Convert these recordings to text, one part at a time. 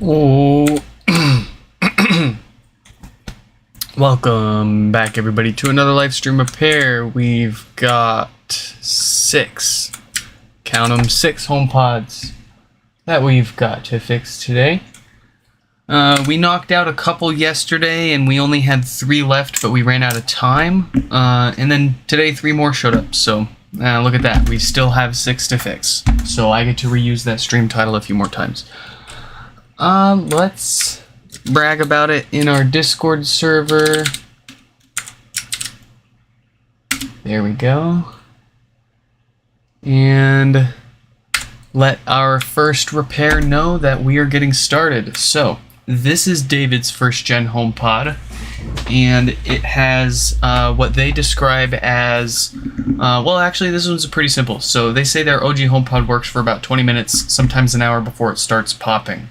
Oh, welcome back, everybody, to another live stream repair. We've got six, count them, 6 HomePods that we've got to fix today. We knocked out a couple yesterday, and we only had 3 left, but we ran out of time. And then today 3 more showed up, so look at that. We still have 6 to fix, so I get to reuse that stream title a few more times. Let's brag about it in our Discord server. There we go. And let our first repair know that we are getting started. So, this is David's first gen HomePod, and it has what they describe as, well, actually, this one's pretty simple. So, they say their OG HomePod works for about 20 minutes, sometimes an hour before it starts popping.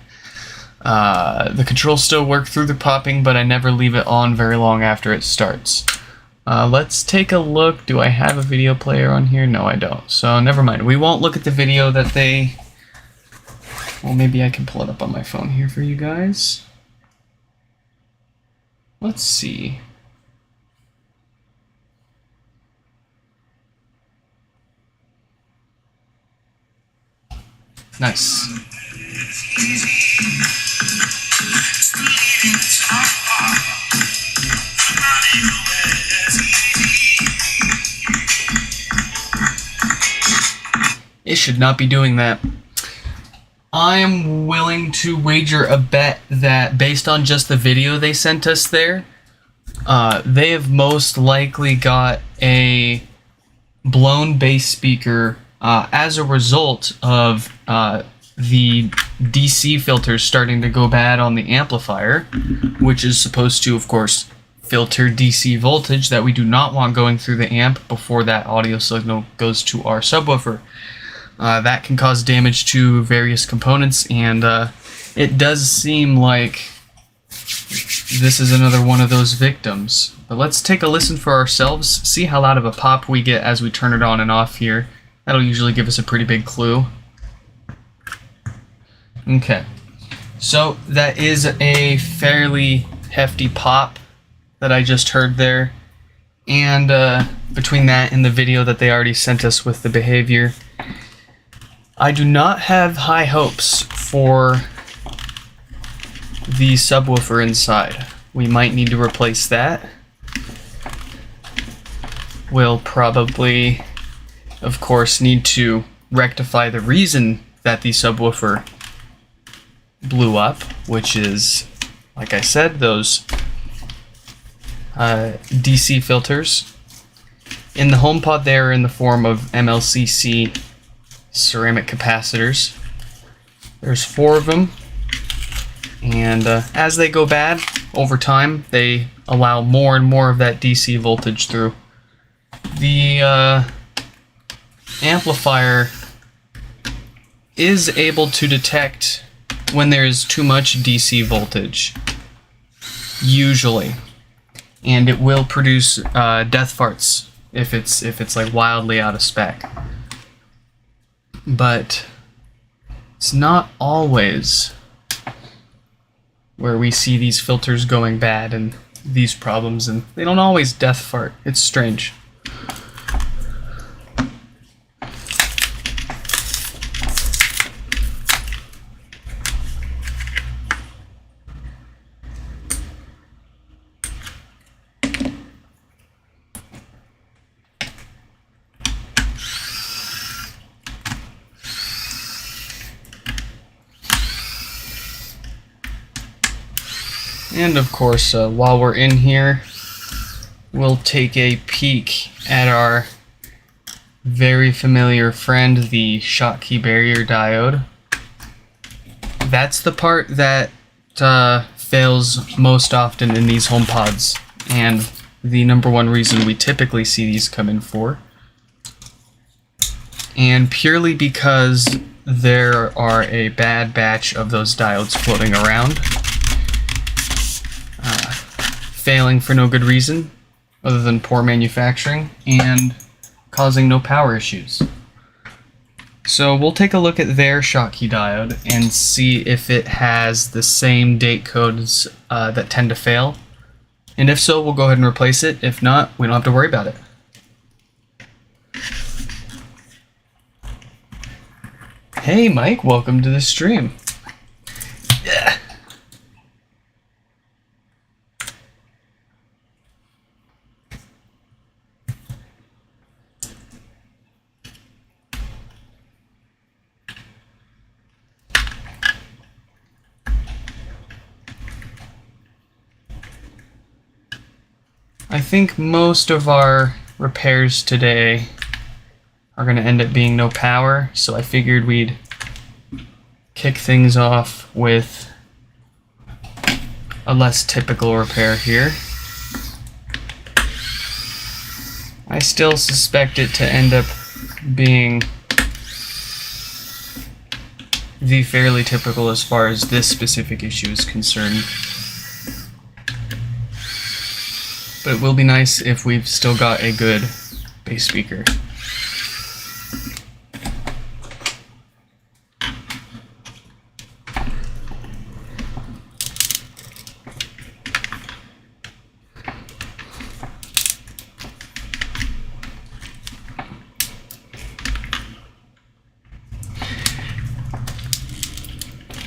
The controls still work through the popping, but I never leave it on very long after it starts. Let's take a look. Do I have a video player on here? No, I don't. So never mind. We won't look at the video that they... Well, maybe I can pull it up on my phone here for you guys. Let's see. Nice. It should not be doing that. I am willing to wager a bet that based on just the video they sent us there, they have most likely got a blown bass speaker as a result of the DC filters starting to go bad on the amplifier, which is supposed to, of course, filter DC voltage that we do not want going through the amp before that audio signal goes to our subwoofer. That can cause damage to various components, and it does seem like this is another one of those victims. But let's take a listen for ourselves, see how loud of a pop we get as we turn it on and off here. That'll usually give us a pretty big clue. Okay, so that is a fairly hefty pop that I just heard there, and between that and the video that they already sent us with the behavior, I do not have high hopes for the subwoofer inside. We might need to replace that. We'll probably, of course, need to rectify the reason that the subwoofer blew up, which is, like I said, those DC filters. In the HomePod, they are in the form of MLCC ceramic capacitors. There's 4 of them, and as they go bad over time, they allow more and more of that DC voltage through. The amplifier is able to detect when there's too much DC voltage, usually, and it will produce death farts if it's like wildly out of spec. But it's not always where we see these filters going bad and these problems, and they don't always death fart. It's strange. And of course, while we're in here, we'll take a peek at our very familiar friend, the Schottky barrier diode. That's the part that fails most often in these HomePods, and the #1 reason we typically see these come in for. And purely because there are a bad batch of those diodes floating around, failing for no good reason other than poor manufacturing and causing no power issues. So we'll take a look at their Schottky diode and see if it has the same date codes that tend to fail. And if so, we'll go ahead and replace it. If not, we don't have to worry about it. Hey Mike, welcome to the stream. Yeah. I think most of our repairs today are going to end up being no power, so I figured we'd kick things off with a less typical repair here. I still suspect it to end up being the fairly typical as far as this specific issue is concerned. But it will be nice if we've still got a good bass speaker.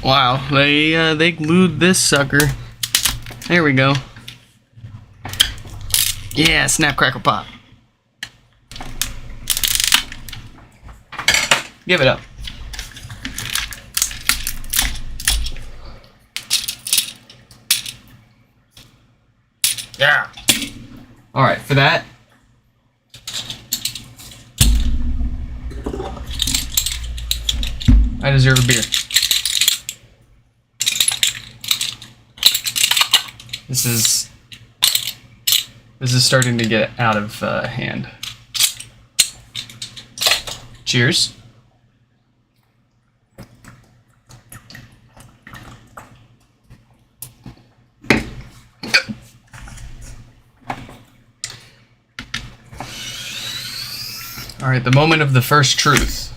Wow, they glued this sucker. There we go. Yeah, snap, crackle, pop. Give it up. Yeah. All right, for that. I deserve a beer. This is starting to get out of hand. Cheers. All right, the moment of the first truth.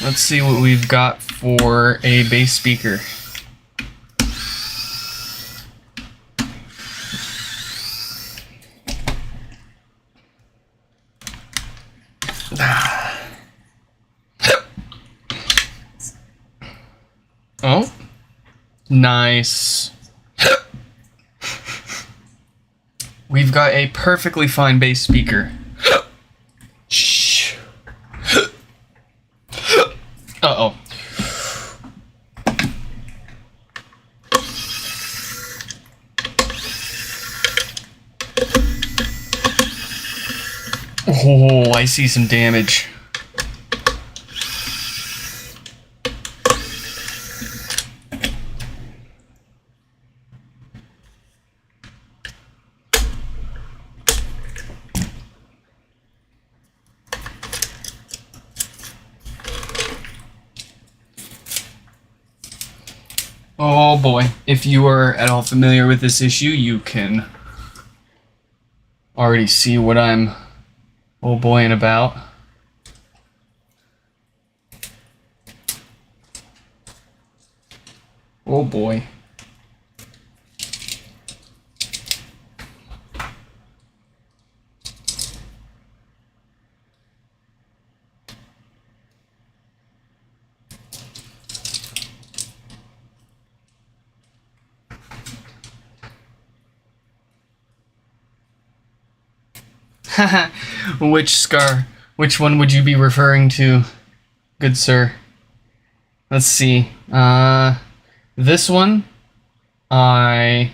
Let's see what we've got for a bass speaker. Oh, nice. We've got a perfectly fine bass speaker. Shh. Uh-oh. Oh, I see some damage. Oh boy, if you are at all familiar with this issue, you can already see what I'm oh boying about. Oh boy. Which scar? Which one would you be referring to, good sir? Let's see. This one, I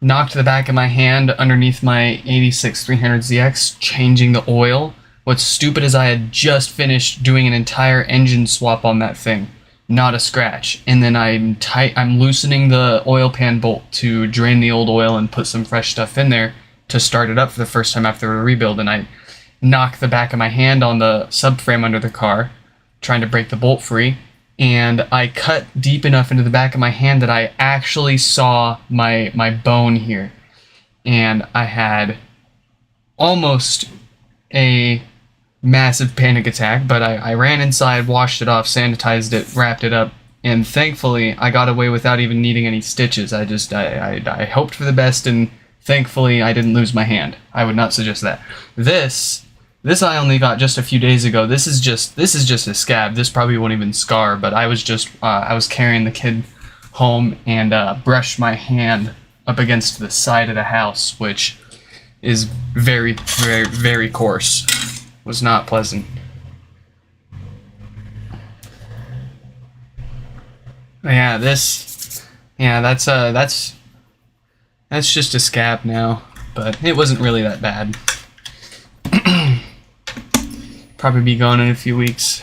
knocked the back of my hand underneath my 86-300ZX, changing the oil. What's stupid is I had just finished doing an entire engine swap on that thing, not a scratch. And then I'm loosening the oil pan bolt to drain the old oil and put some fresh stuff in there to start it up for the first time after a rebuild, and I knocked the back of my hand on the subframe under the car, trying to break the bolt free, and I cut deep enough into the back of my hand that I actually saw my bone here, and I had almost a massive panic attack, but I ran inside, washed it off, sanitized it, wrapped it up, and thankfully I got away without even needing any stitches. I hoped for the best, and thankfully I didn't lose my hand. I would not suggest that. This I only got just a few days ago. This is just a scab. This probably won't even scar, but I was carrying the kid home and brushed my hand up against the side of the house, which is very, very, very coarse. Was not pleasant. Yeah, that's just a scab now, but it wasn't really that bad. Probably be gone in a few weeks.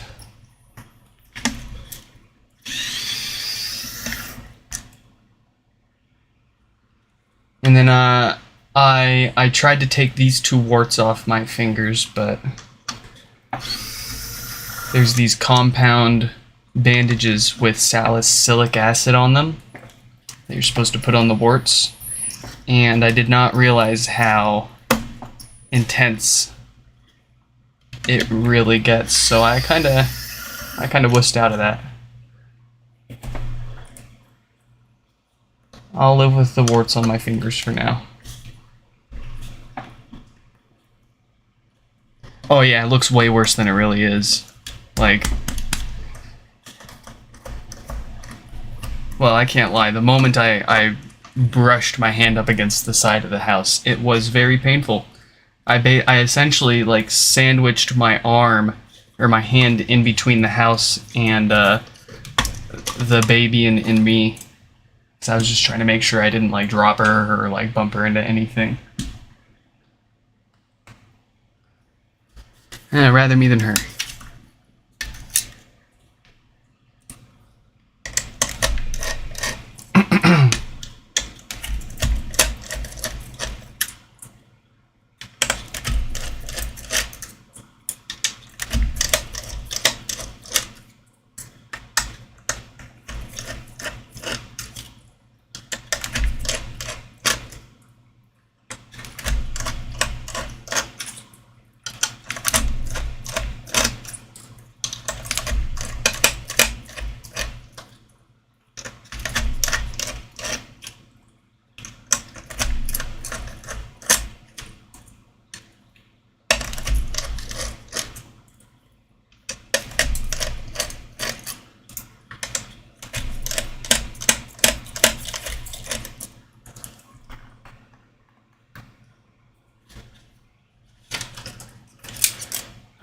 And then I tried to take these 2 warts off my fingers, but there's these compound bandages with salicylic acid on them that you're supposed to put on the warts, and I did not realize how intense it really gets, so I kind of wussed out of that. I'll live with the warts on my fingers for now. Oh yeah, it looks way worse than it really is. Like, well, I can't lie. The moment I brushed my hand up against the side of the house, it was very painful. I essentially like sandwiched my arm or my hand in between the house and the baby and me. So I was just trying to make sure I didn't like drop her or like bump her into anything. Rather me than her.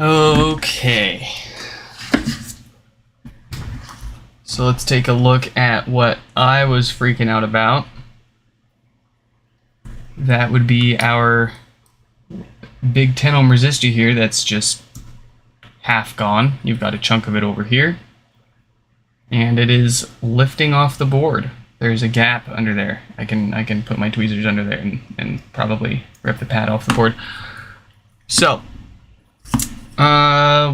Okay. So let's take a look at what I was freaking out about. That would be our big 10 ohm resistor here that's just half gone. You've got a chunk of it over here. And it is lifting off the board. There's a gap under there. I can put my tweezers under there and probably rip the pad off the board. So,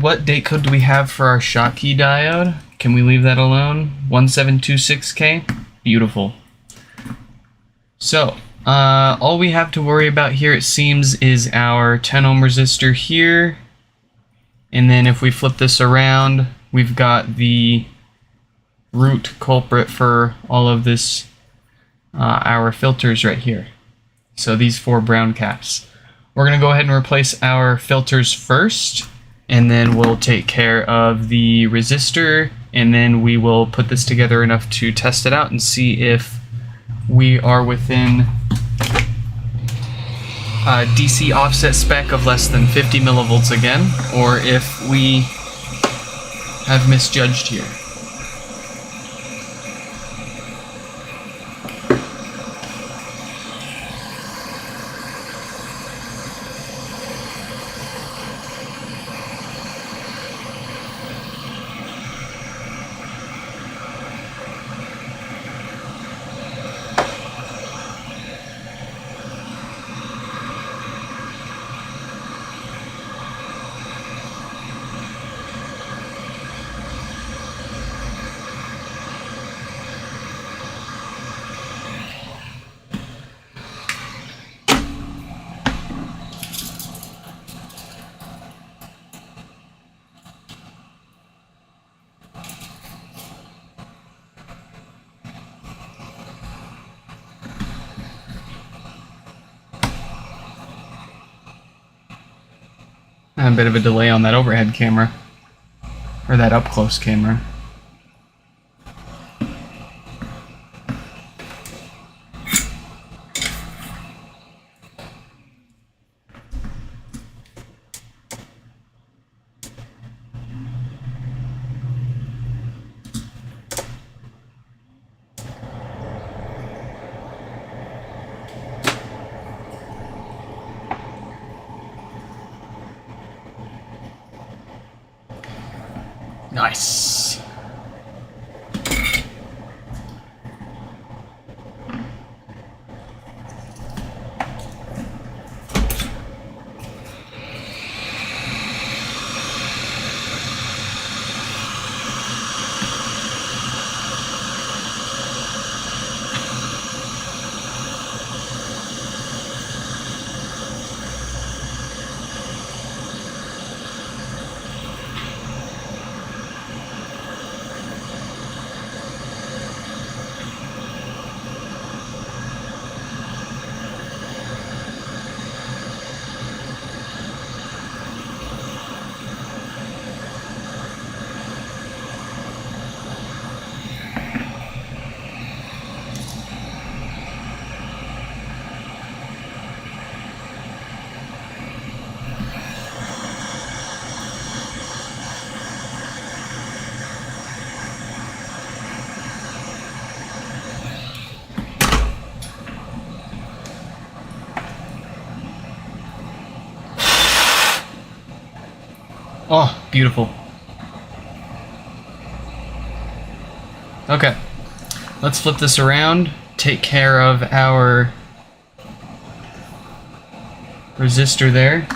what date code do we have for our Schottky diode? Can we leave that alone? 1726K? Beautiful. So, all we have to worry about here, it seems, is our 10 ohm resistor here. And then if we flip this around, we've got the root culprit for all of this, our filters right here. So these 4 brown caps. We're going to go ahead and replace our filters first, and then we'll take care of the resistor, and then we will put this together enough to test it out and see if we are within a DC offset spec of less than 50 millivolts again, or if we have misjudged here. A bit of a delay on that overhead camera. Or that up-close camera. Nice. Oh, beautiful. Okay, let's flip this around, take care of our resistor there.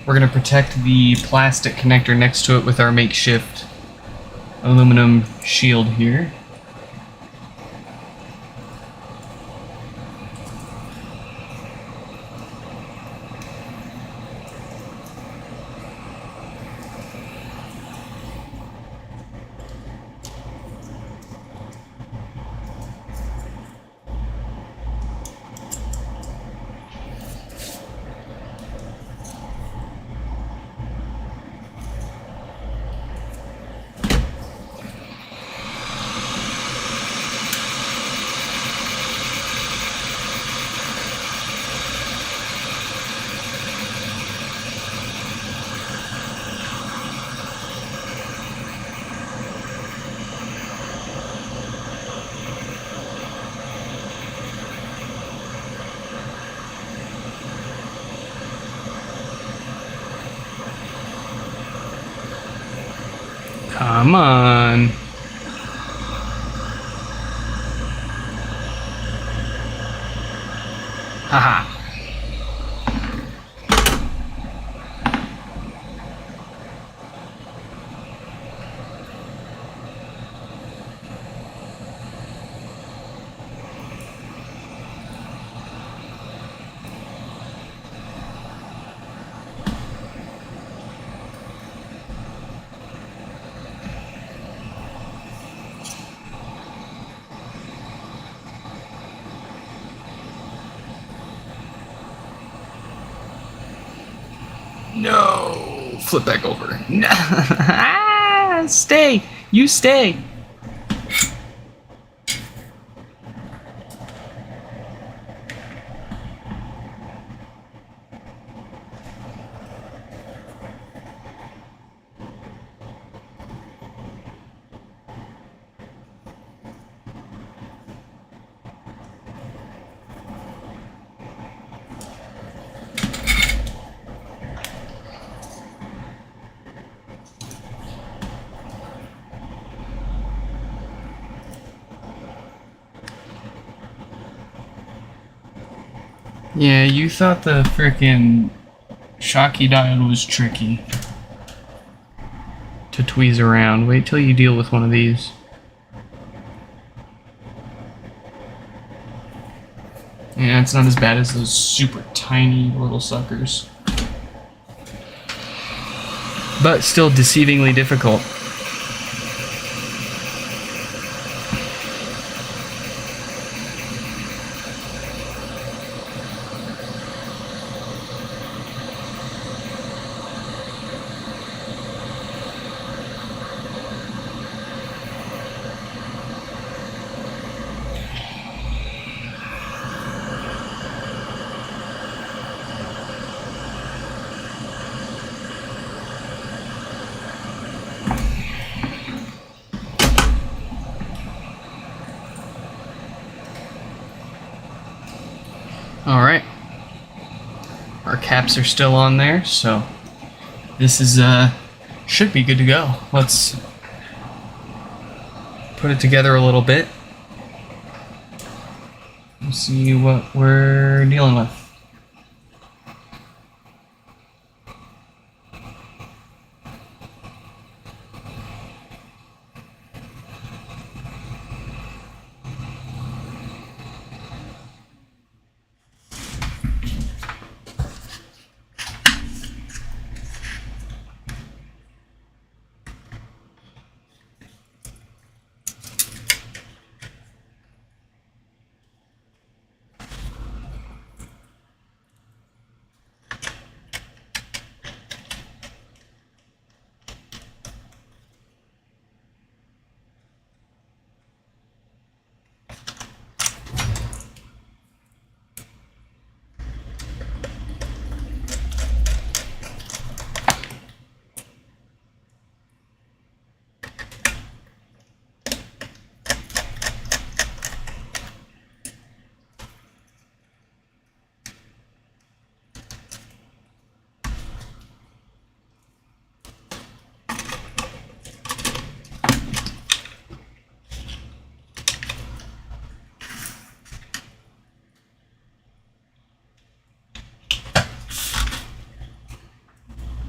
We're going to protect the plastic connector next to it with our makeshift aluminum shield here. Come on. Haha. No. Flip back over. No. Stay. You stay. Yeah, you thought the frickin' Shocky diode was tricky to tweeze around. Wait till you deal with one of these. Yeah, it's not as bad as those super tiny little suckers. But still deceivingly difficult. caps are still on there, so this is should be good to go. Let's put it together a little bit and see what we're dealing with.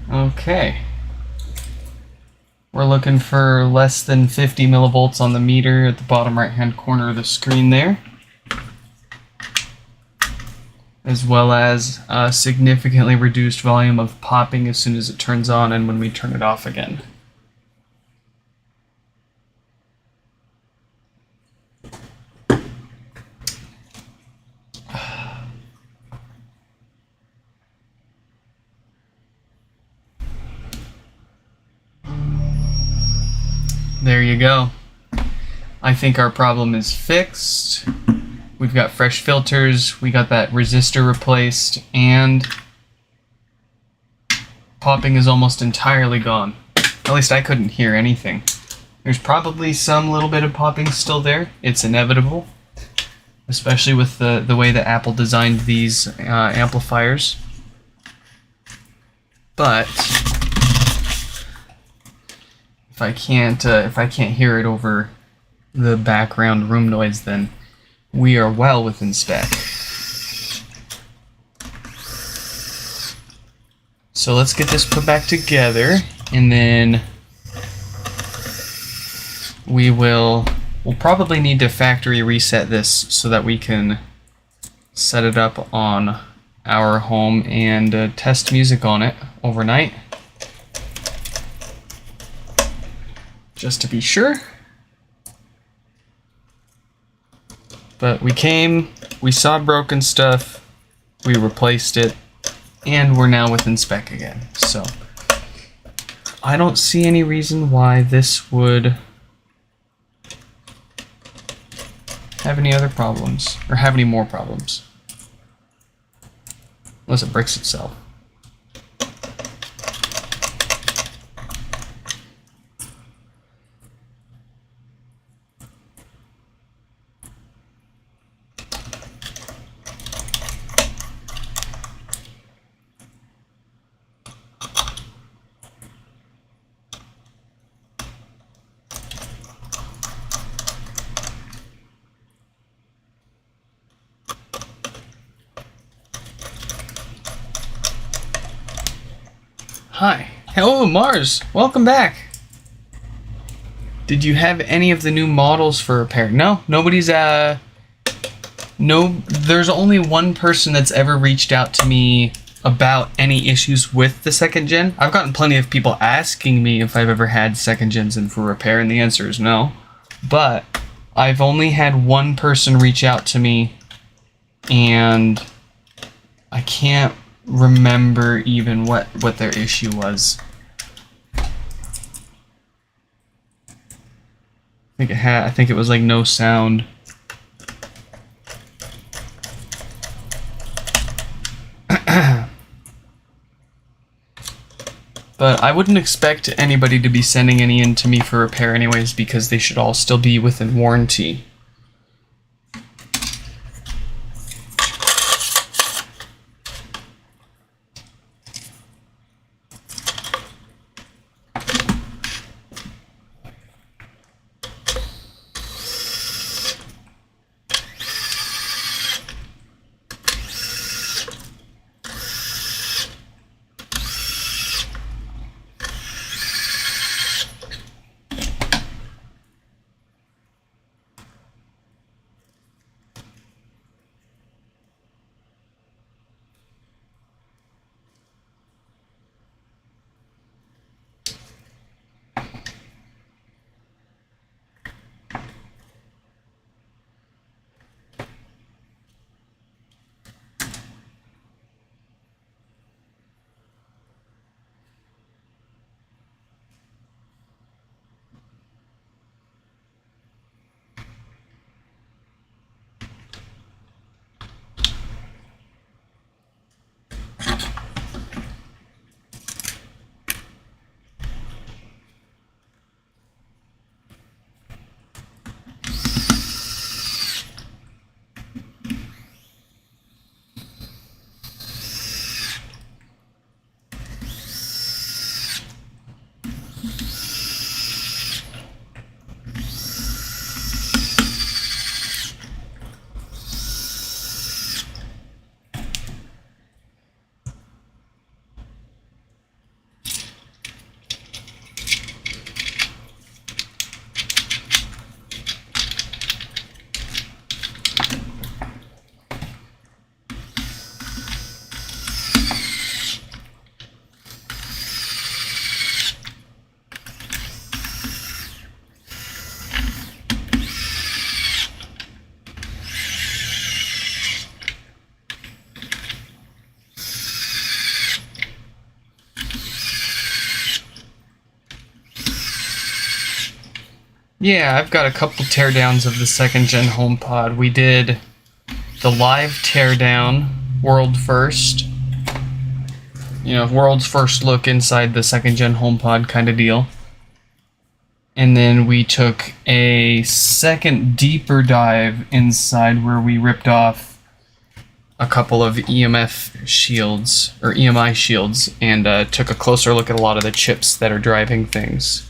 Okay. We're looking for less than 50 millivolts on the meter at the bottom right hand corner of the screen there, as well as a significantly reduced volume of popping as soon as it turns on and when we turn it off again. There you go. I think our problem is fixed. We've got fresh filters, we got that resistor replaced, and popping is almost entirely gone. At least I couldn't hear anything. There's probably some little bit of popping still there. It's inevitable, especially with the way that Apple designed these amplifiers. But if I can't hear it over the background room noise, then we are well within spec. So let's get this put back together, and then we'll probably need to factory reset this so that we can set it up on our home and test music on it overnight, just to be sure. But we saw broken stuff, we replaced it, and we're now within spec again. So I don't see any reason why this would have any other problems, or have any more problems. Unless it breaks itself. Hi. Hello, Mars. Welcome back. Did you have any of the new models for repair? No, nobody's, there's only one person that's ever reached out to me about any issues with the second gen. I've gotten plenty of people asking me if I've ever had second gens in for repair, and the answer is no. But I've only had one person reach out to me, and I can't remember even what their issue was. I think it was like no sound. But I wouldn't expect anybody to be sending any in to me for repair anyways, because they should all still be within warranty. Yeah, I've got a couple teardowns of the second gen HomePod. We did the live teardown, world first. You know, world's first look inside the second gen HomePod kind of deal. And then we took a second deeper dive inside where we ripped off a couple of EMF shields, or EMI shields, and took a closer look at a lot of the chips that are driving things.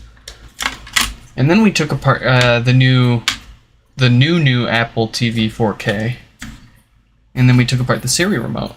And then we took apart the new Apple TV 4K, and then we took apart the Siri remote.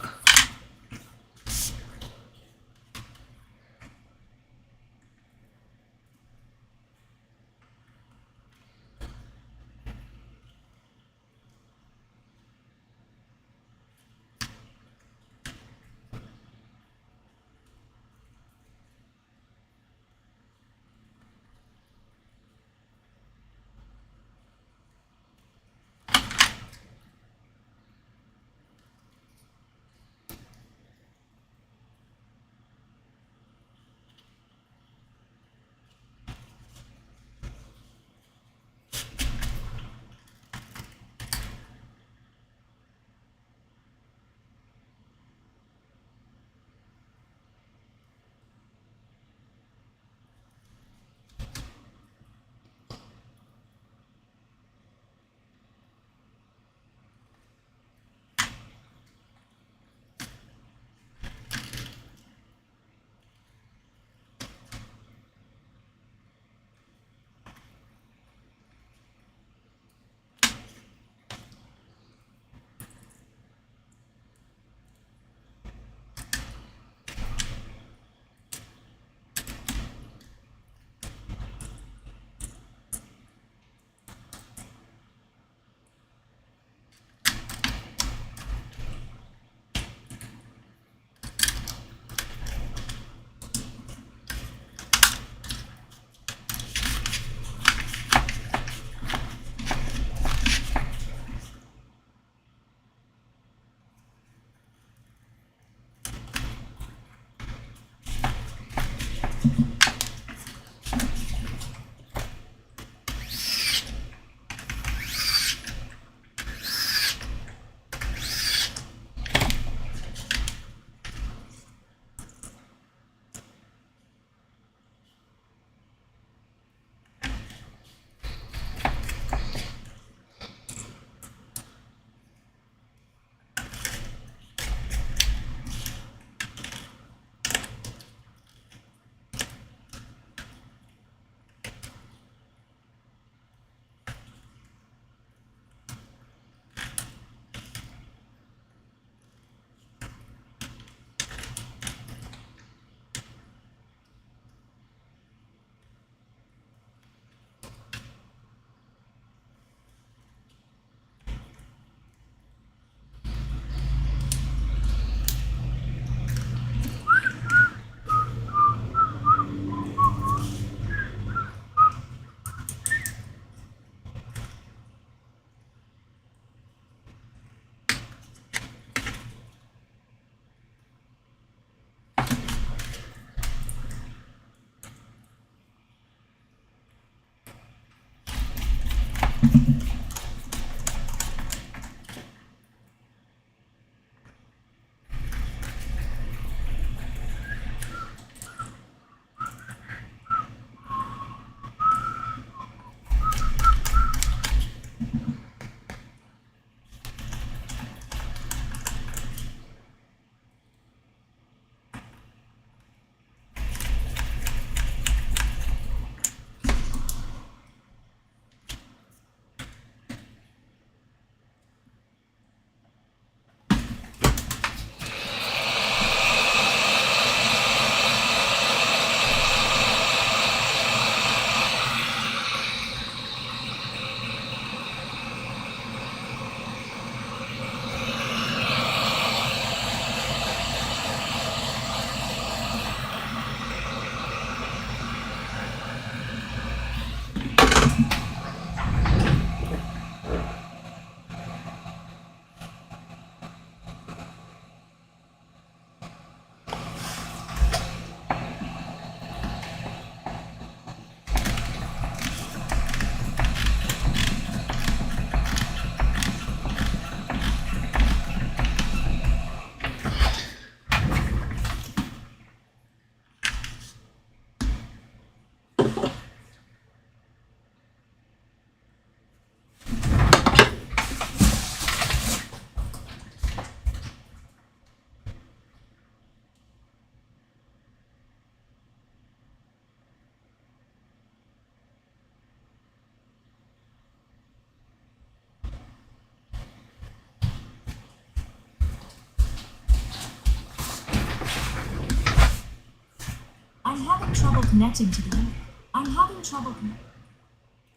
I'm having trouble connecting to the internet.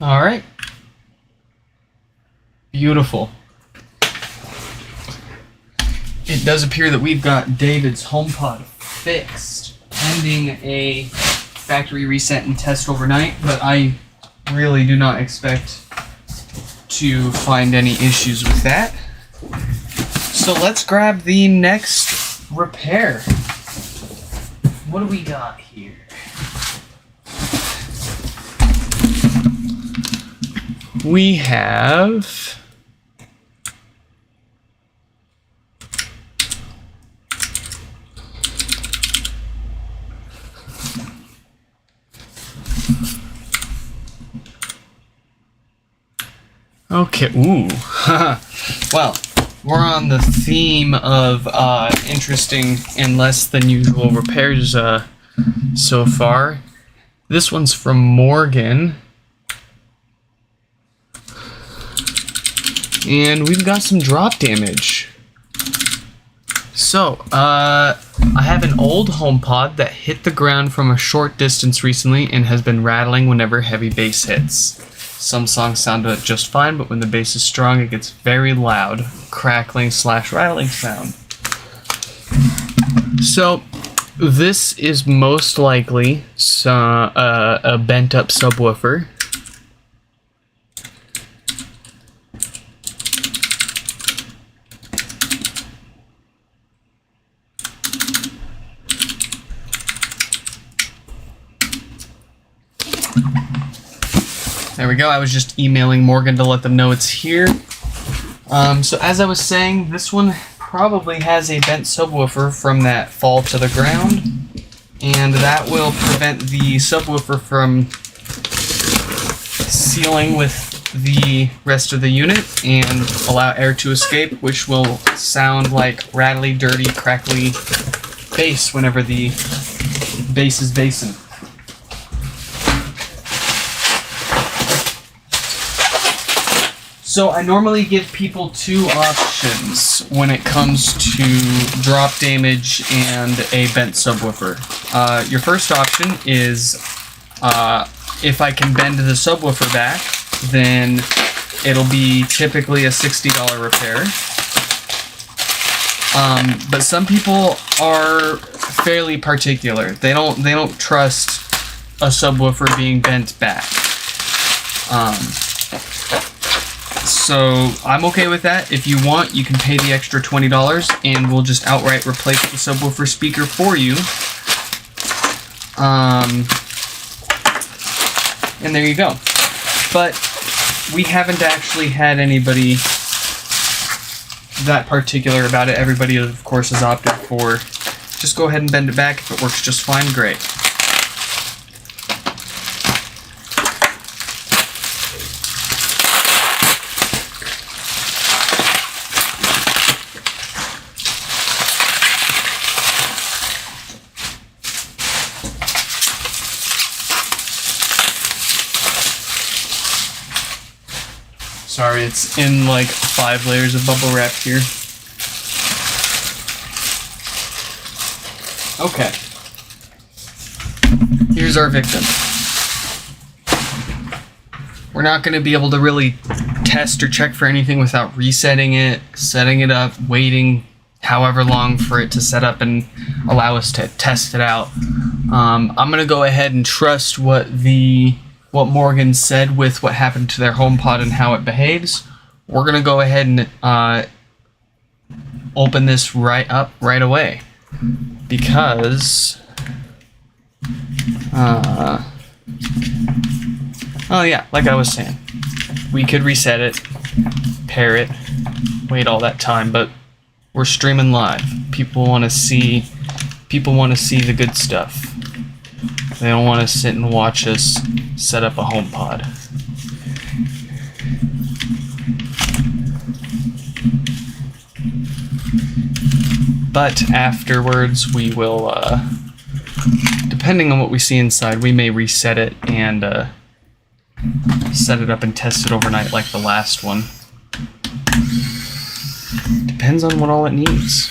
All right. Beautiful. It does appear that we've got David's HomePod fixed, pending a factory reset and test overnight, but I really do not expect to find any issues with that. So let's grab the next repair. What do we got here? We have okay, ooh. Well, we're on the theme of interesting and less than usual repairs so far. This one's from Morgan. And we've got some drop damage. So, I have an old HomePod that hit the ground from a short distance recently and has been rattling whenever heavy bass hits. Some songs sound just fine, but when the bass is strong, it gets very loud, crackling / rattling sound. So, this is most likely a bent up subwoofer. There we go. I was just emailing Morgan to let them know it's here. So as I was saying, this one probably has a bent subwoofer from that fall to the ground, and that will prevent the subwoofer from sealing with the rest of the unit and allow air to escape, which will sound like rattly, dirty, crackly bass whenever the bass is bassing. So I normally give people two options when it comes to drop damage and a bent subwoofer. Your first option is if I can bend the subwoofer back, then it'll be typically a $60 repair. But some people are fairly particular. They don't trust a subwoofer being bent back. So I'm okay with that. If you want, you can pay the extra $20 and we'll just outright replace the subwoofer speaker for you. And there you go. But we haven't actually had anybody that particular about it. Everybody, of course, has opted for just go ahead and bend it back. If it works just fine, great. Sorry, it's in like 5 layers of bubble wrap here. Okay. Here's our victim. We're not going to be able to really test or check for anything without resetting it, setting it up, waiting however long for it to set up and allow us to test it out. I'm going to go ahead and trust what Morgan said with what happened to their HomePod and how it behaves. We're going to go ahead and open this right away because oh yeah, like I was saying, we could reset it, pair it, wait all that time, but we're streaming live. People want to see the good stuff. They don't want to sit and watch us set up a HomePod. But afterwards, we will, depending on what we see inside, we may reset it and set it up and test it overnight like the last one. Depends on what all it needs.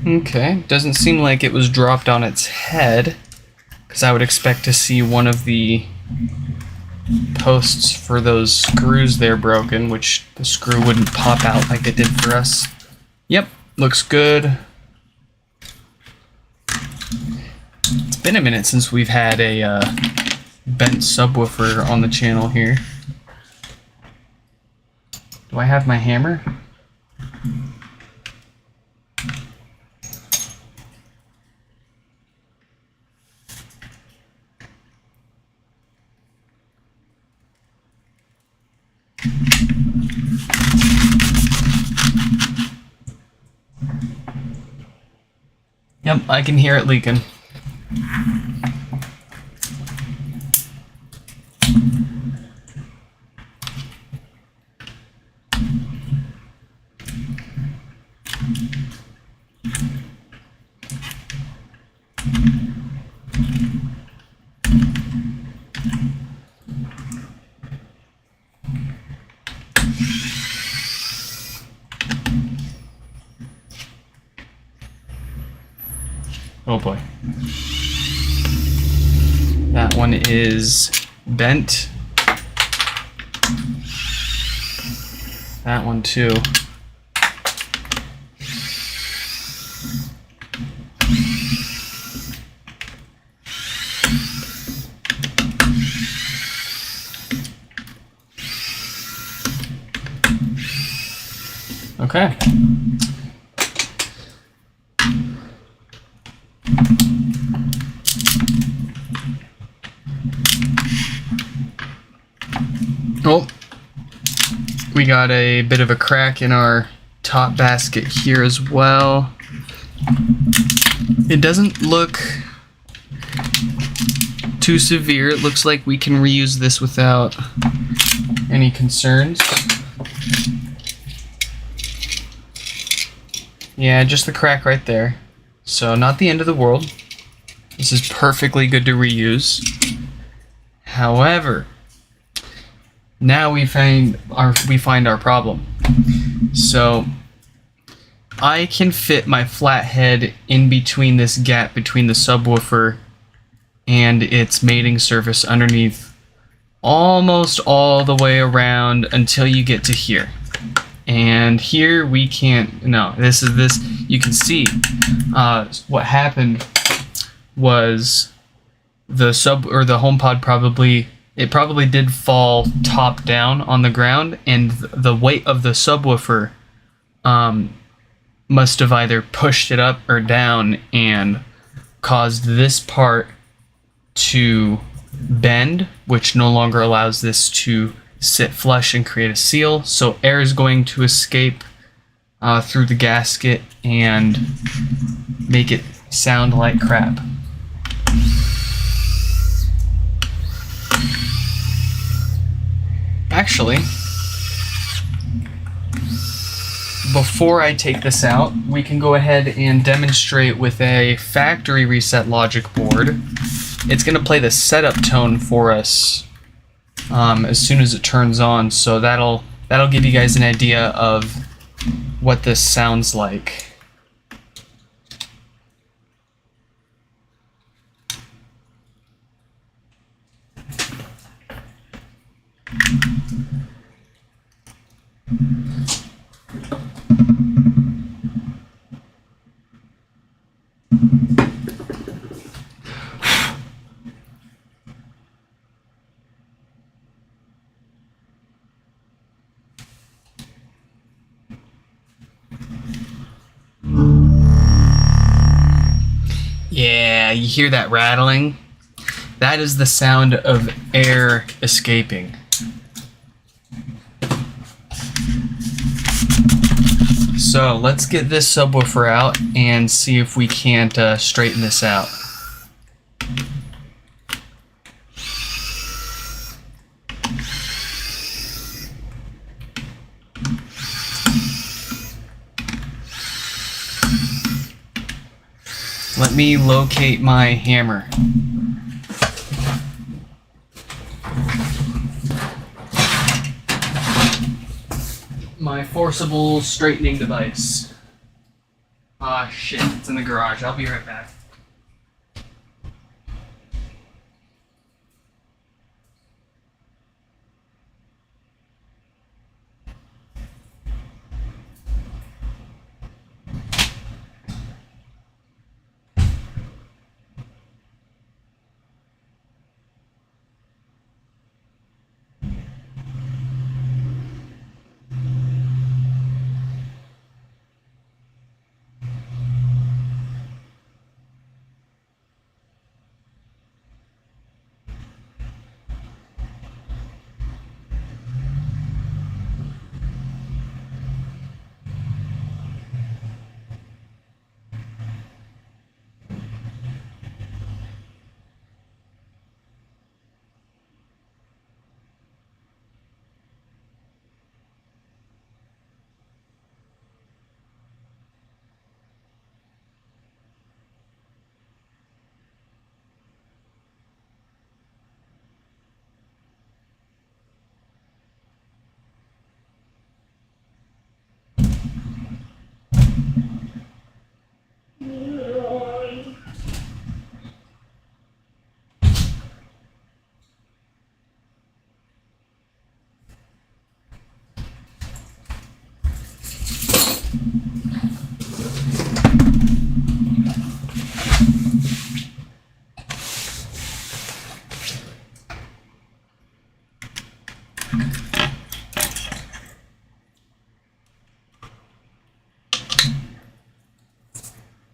Okay, doesn't seem like it was dropped on its head, because I would expect to see one of the posts for those screws there broken, which the screw wouldn't pop out like it did for us. Yep, looks good. It's been a minute since we've had a bent subwoofer on the channel here. Do I have my hammer? Yep, I can hear it leaking. Oh boy. That one is bent. That one too. Okay. Oh, we got a bit of a crack in our top basket here as well. It doesn't look too severe. It looks like we can reuse this without any concerns. Yeah, just the crack right there. So not the end of the world. This is perfectly good to reuse. However, now we find our problem. So I can fit my flathead in between this gap between the subwoofer and its mating surface underneath almost all the way around until you get to here. And here we can't, no, this you can see what happened was the HomePod probably did fall top down on the ground, and the weight of the subwoofer must have either pushed it up or down and caused this part to bend, which no longer allows this to sit flush and create a seal. So air is going to escape through the gasket and make it sound like crap. Actually, before I take this out, we can go ahead and demonstrate with a factory reset logic board. It's going to play the setup tone for us as soon as it turns on, so that'll give you guys an idea of what this sounds like. Yeah, you hear that rattling? That is the sound of air escaping. So let's get this subwoofer out and see if we can't straighten this out. Let me locate my hammer. My forcible straightening device. Ah, shit, it's in the garage. I'll be right back.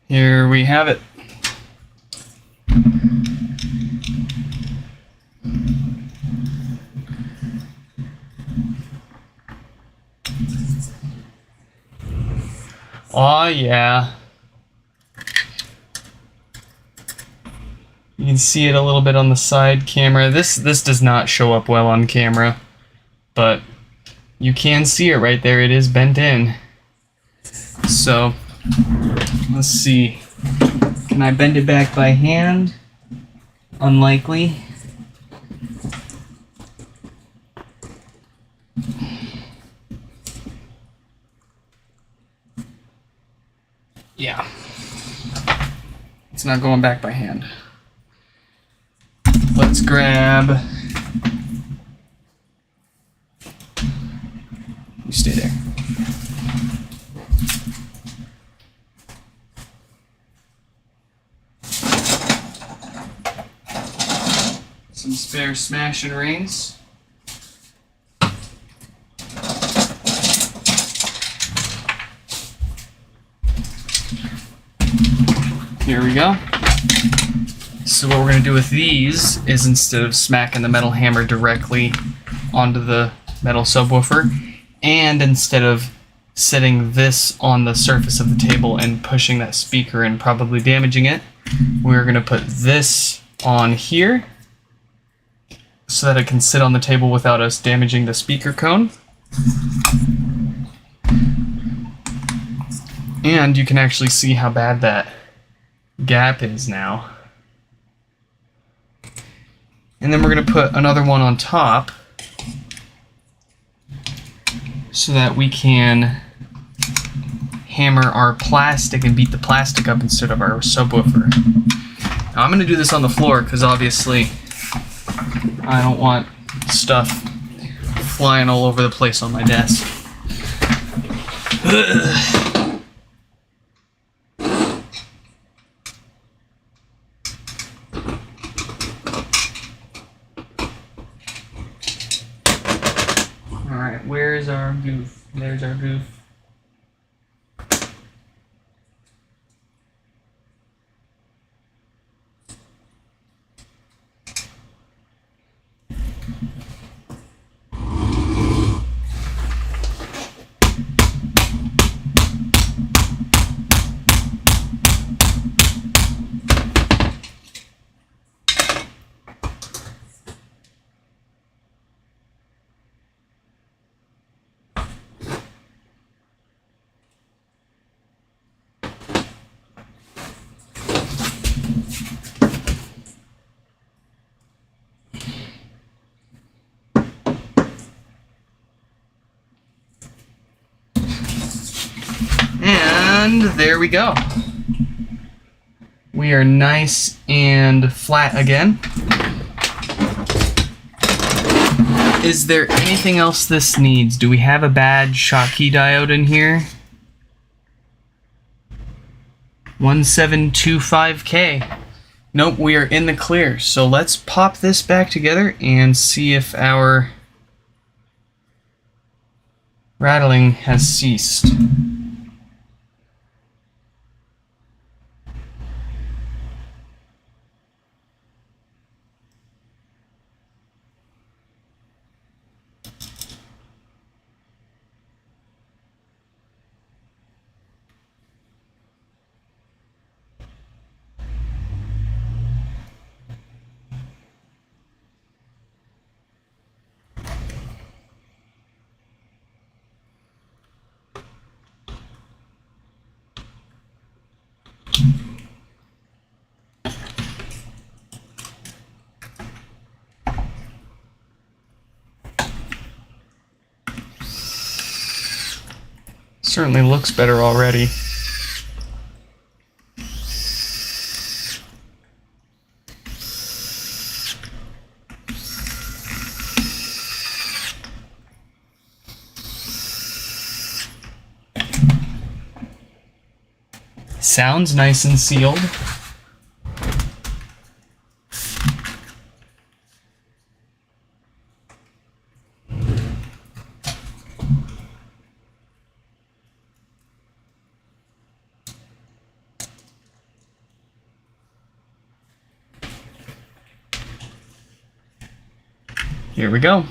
Here we have it. Oh yeah. You can see it a little bit on the side camera. This does not show up well on camera, but you can see it right there. It is bent in. So let's see. Can I bend it back by hand? Unlikely. Yeah. It's not going back by hand. Let's grab... You stay there. Some spare smash and rings. Here we go. So what we're going to do with these is, instead of smacking the metal hammer directly onto the metal subwoofer, and instead of setting this on the surface of the table and pushing that speaker and probably damaging it, we're going to put this on here so that it can sit on the table without us damaging the speaker cone. And you can actually see how bad that gap is now. And then we're going to put another one on top so that we can hammer our plastic and beat the plastic up instead of our subwoofer. Now I'm going to do this on the floor because obviously I don't want stuff flying all over the place on my desk. Alright, where's our goof? There's our goof. And there we go. We are nice and flat again. Is there anything else this needs? Do we have a bad Schottky diode in here? 1725K. Nope, we are in the clear. So let's pop this back together and see if our rattling has ceased. Certainly looks better already. Sounds nice and sealed. Here we go.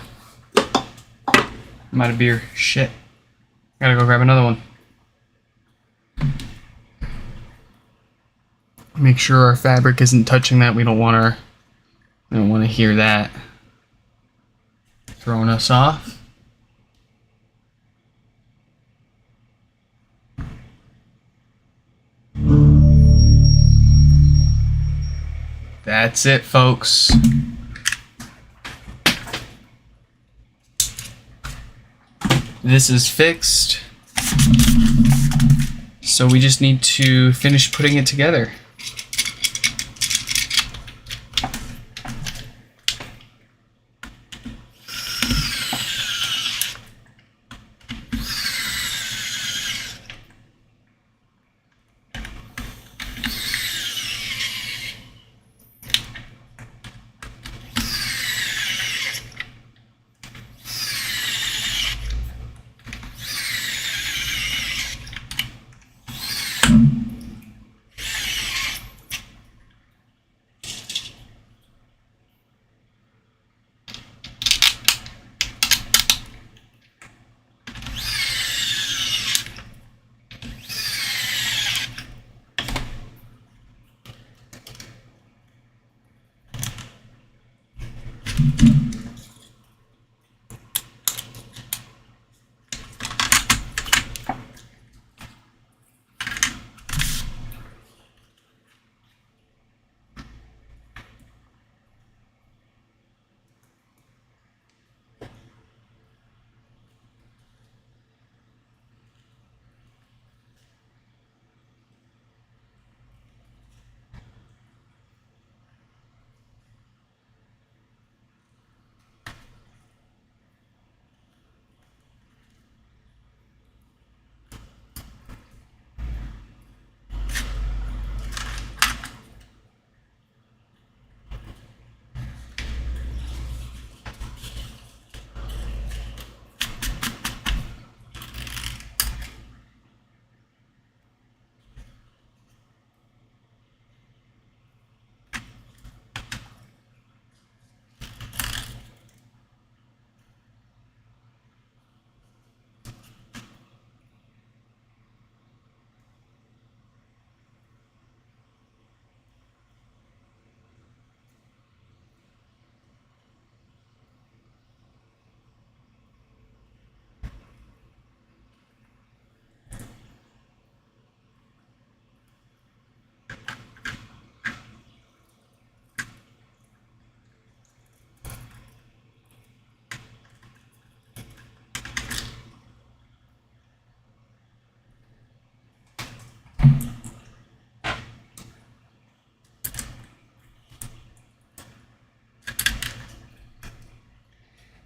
I'm out of beer. Shit. Gotta go grab another one. Make sure our fabric isn't touching that. We don't want to hear that throwing us off. That's it, folks. This is fixed. So we just need to finish putting it together.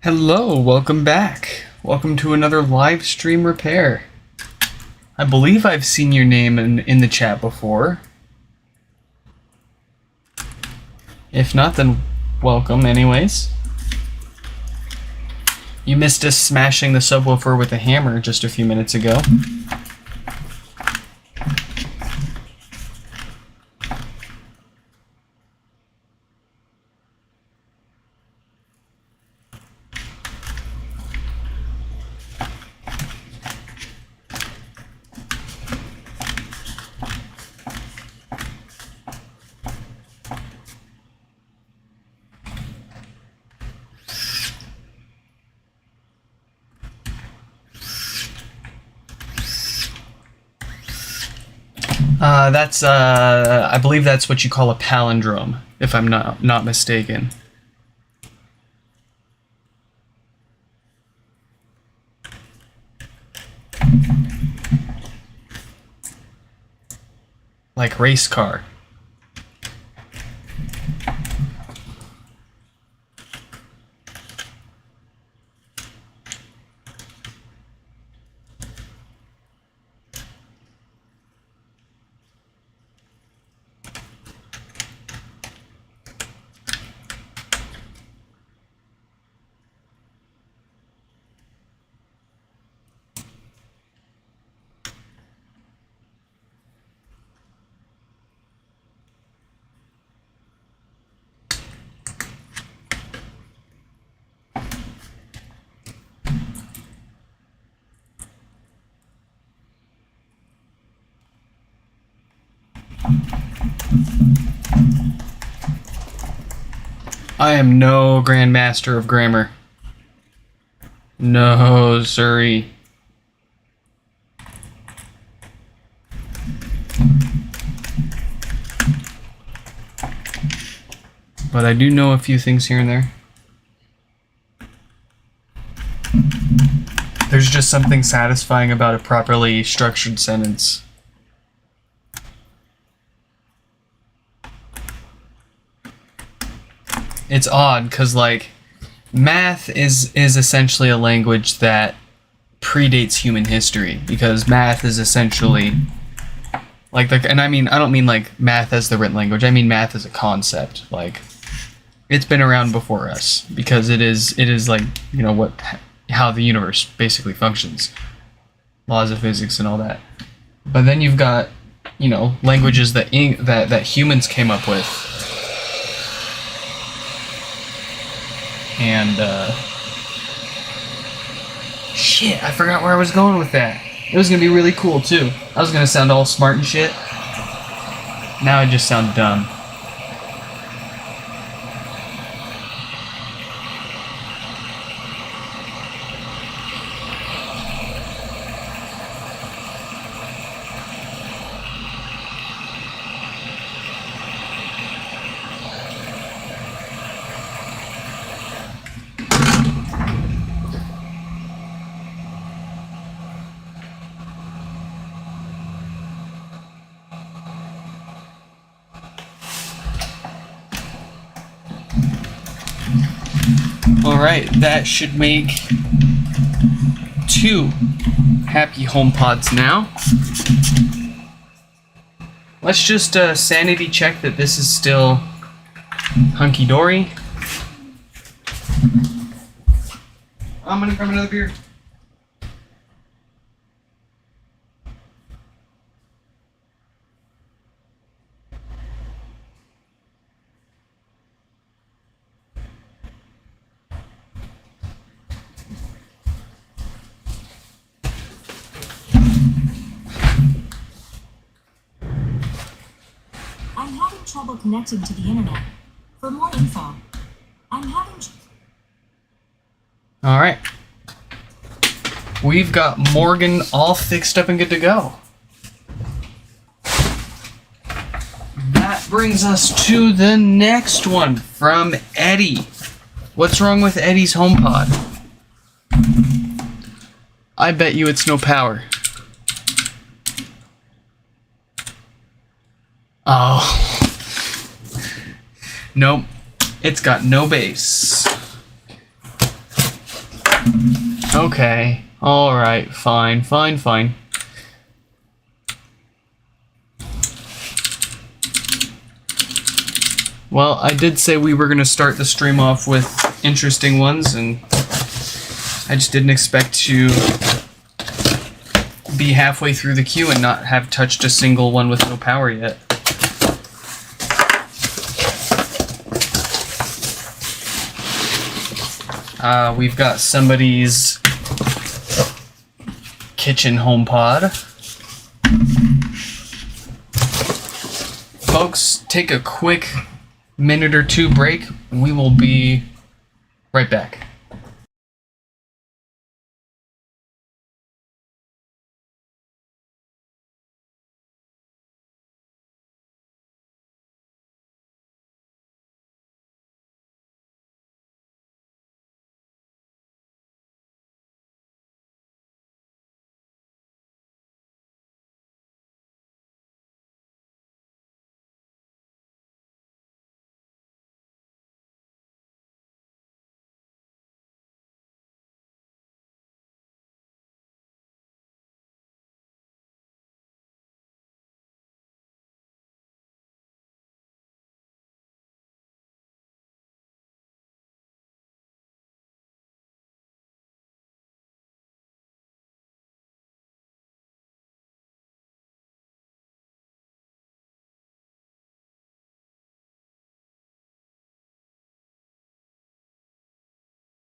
Hello, welcome back. Welcome to another live stream repair. I believe I've seen your name in the chat before. If not, then welcome anyways. You missed us smashing the subwoofer with a hammer just a few minutes ago. I believe that's what you call a palindrome, if I'm not mistaken. Like race car. I am no grandmaster of grammar. No, sorry. But I do know a few things here and there. There's just something satisfying about a properly structured sentence. It's odd because, like, math is essentially a language that predates human history, because math is essentially and I don't mean like math as the written language. I mean math as a concept. Like, it's been around before us because it is like, you know, how the universe basically functions, laws of physics and all that. But then you've got, you know, languages that humans came up with. And, shit, I forgot where I was going with that. It was gonna be really cool, too. I was gonna sound all smart and shit. Now I just sound dumb. Alright, that should make 2 happy homepods now. Let's just sanity check that this is still hunky-dory. I'm gonna grab another beer. I'm having trouble connecting to the internet. For more info, I'm having Alright. We've got Morgan all fixed up and good to go. That brings us to the next one from Eddie. What's wrong with Eddie's HomePod? I bet you it's no power. Oh. Nope. It's got no bass. Okay. Alright, fine, fine, fine. Well, I did say we were going to start the stream off with interesting ones, and I just didn't expect to be halfway through the queue and not have touched a single one with no power yet. We've got somebody's kitchen HomePod. Folks, take a quick minute or two break. We will be right back.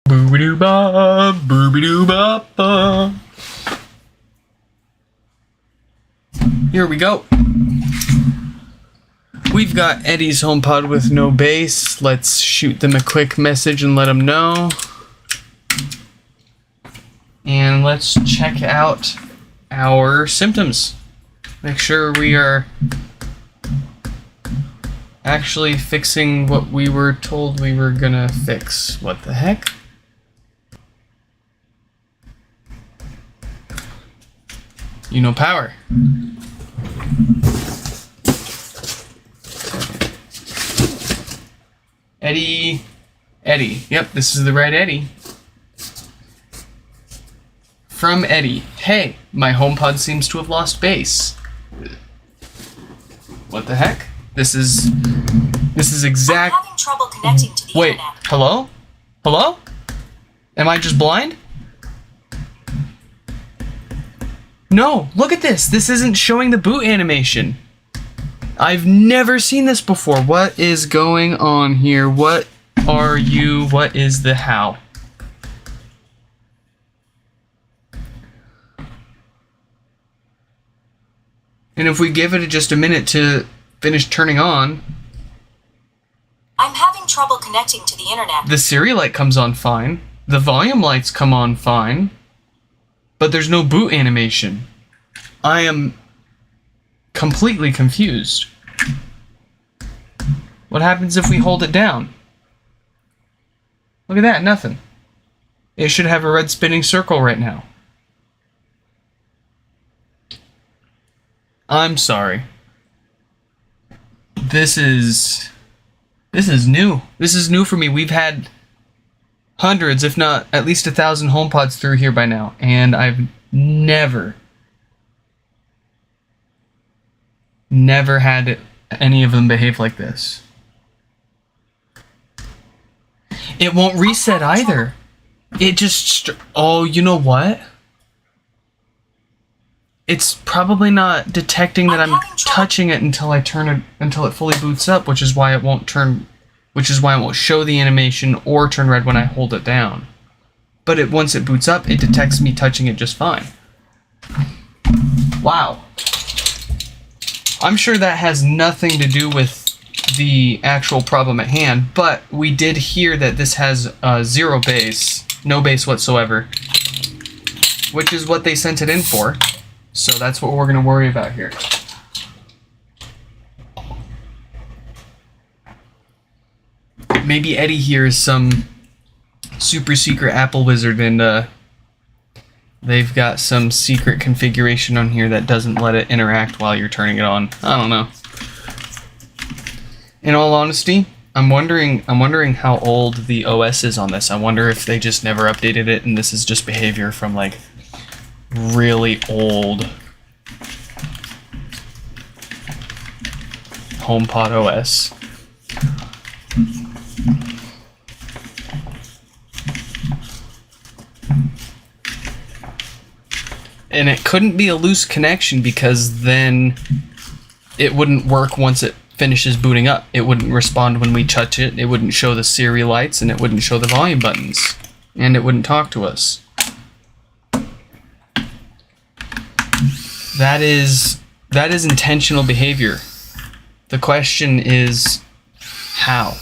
Boobidoo-ba, boobidoo-ba-ba. Here we go. We've got Eddie's HomePod with no bass. Let's shoot them a quick message and let them know. And let's check out our symptoms. Make sure we are actually fixing what we were told we were gonna fix. What the heck? Power. Eddie. Yep, this is the right Eddie. From Eddie. Hey, my HomePod seems to have lost bass. What the heck? This is exact. I'm having trouble connecting to the Wait, internet. hello? Hello? Am I just blind? No, look at this. This isn't showing the boot animation. I've never seen this before. What is going on here? What are you? What is the how? And if we give it just a minute to finish turning on, I'm having trouble connecting to the internet. the Siri light comes on fine. The volume lights come on fine. But there's no boot animation. I am completely confused. What happens if we hold it down? Look at that, nothing. It should have a red spinning circle right now. I'm sorry. This is new. This is new for me. We've had hundreds, if not at least 1,000 HomePods through here by now, and I've never had any of them behave like this. It won't reset either. It just oh, you know what? It's probably not detecting that I'm touching it until it fully boots up, which is why it won't show the animation or turn red when I hold it down. But once it boots up, it detects me touching it just fine. Wow. I'm sure that has nothing to do with the actual problem at hand, but we did hear that this has zero bass, no bass whatsoever, which is what they sent it in for. So that's what we're going to worry about here. Maybe Eddie here is some super secret Apple wizard and they've got some secret configuration on here that doesn't let it interact while you're turning it on. I don't know. In all honesty, I'm wondering how old the OS is on this. I wonder if they just never updated it and this is just behavior from like really old HomePod OS. And it couldn't be a loose connection because then it wouldn't work once it finishes booting up. It wouldn't respond when we touch it. It wouldn't show the Siri lights, and it wouldn't show the volume buttons, and it wouldn't talk to us. That is intentional behavior. The question is how?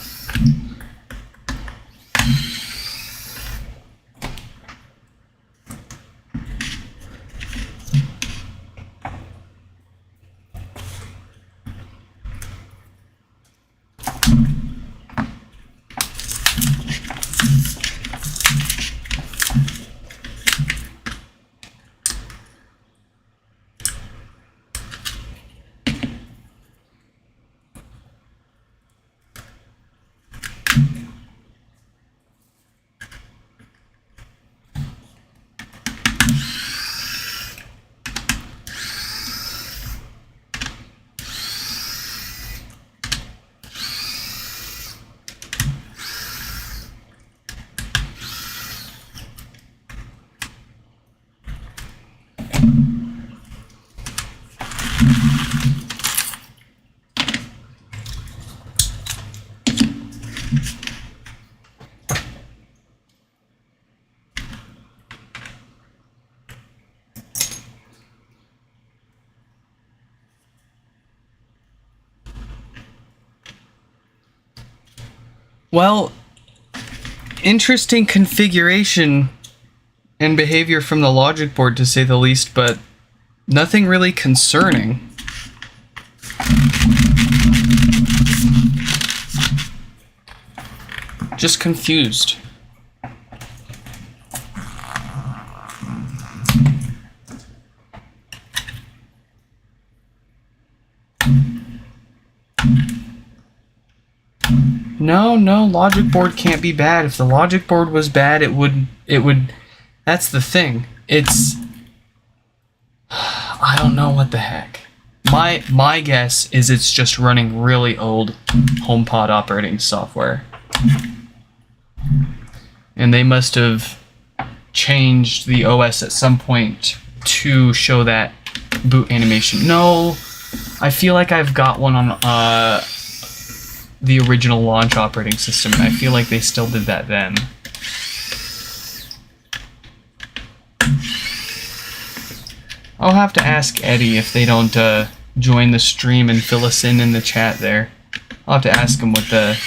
Well, interesting configuration and behavior from the logic board, to say the least, but nothing really concerning. Just confused. No, logic board can't be bad. If the logic board was bad, it would, that's the thing. I don't know what the heck. My guess is it's just running really old HomePod operating software. And they must have changed the OS at some point to show that boot animation. No, I feel like I've got one on the original launch operating system, and I feel like they still did that then. I'll have to ask Eddie if they don't join the stream and fill us in the chat there. I'll have to ask him what the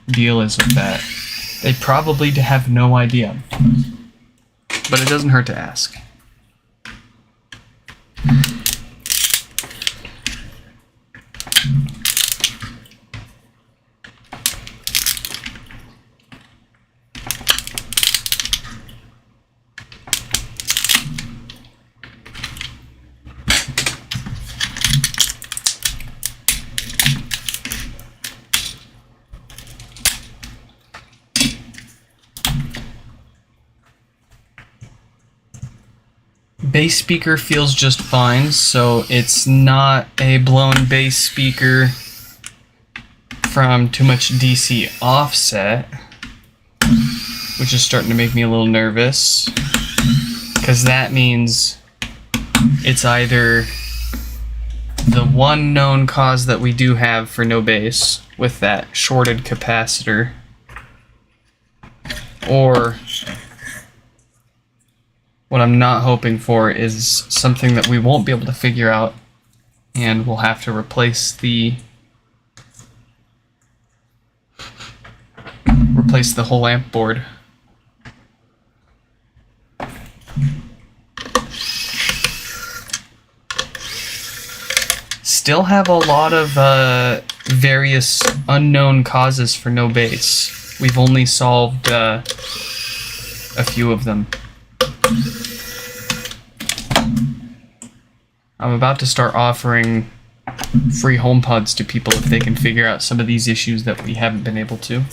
deal is with that. They probably have no idea, but it doesn't hurt to ask. Bass speaker feels just fine, so it's not a blown bass speaker from too much DC offset, which is starting to make me a little nervous, because that means it's either the one known cause that we do have for no bass with that shorted capacitor, or what I'm not hoping for is something that we won't be able to figure out, and we'll have to replace the whole amp board. Still have a lot of various unknown causes for no bass. We've only solved a few of them. I'm about to start offering free homepods to people if they can figure out some of these issues that we haven't been able to.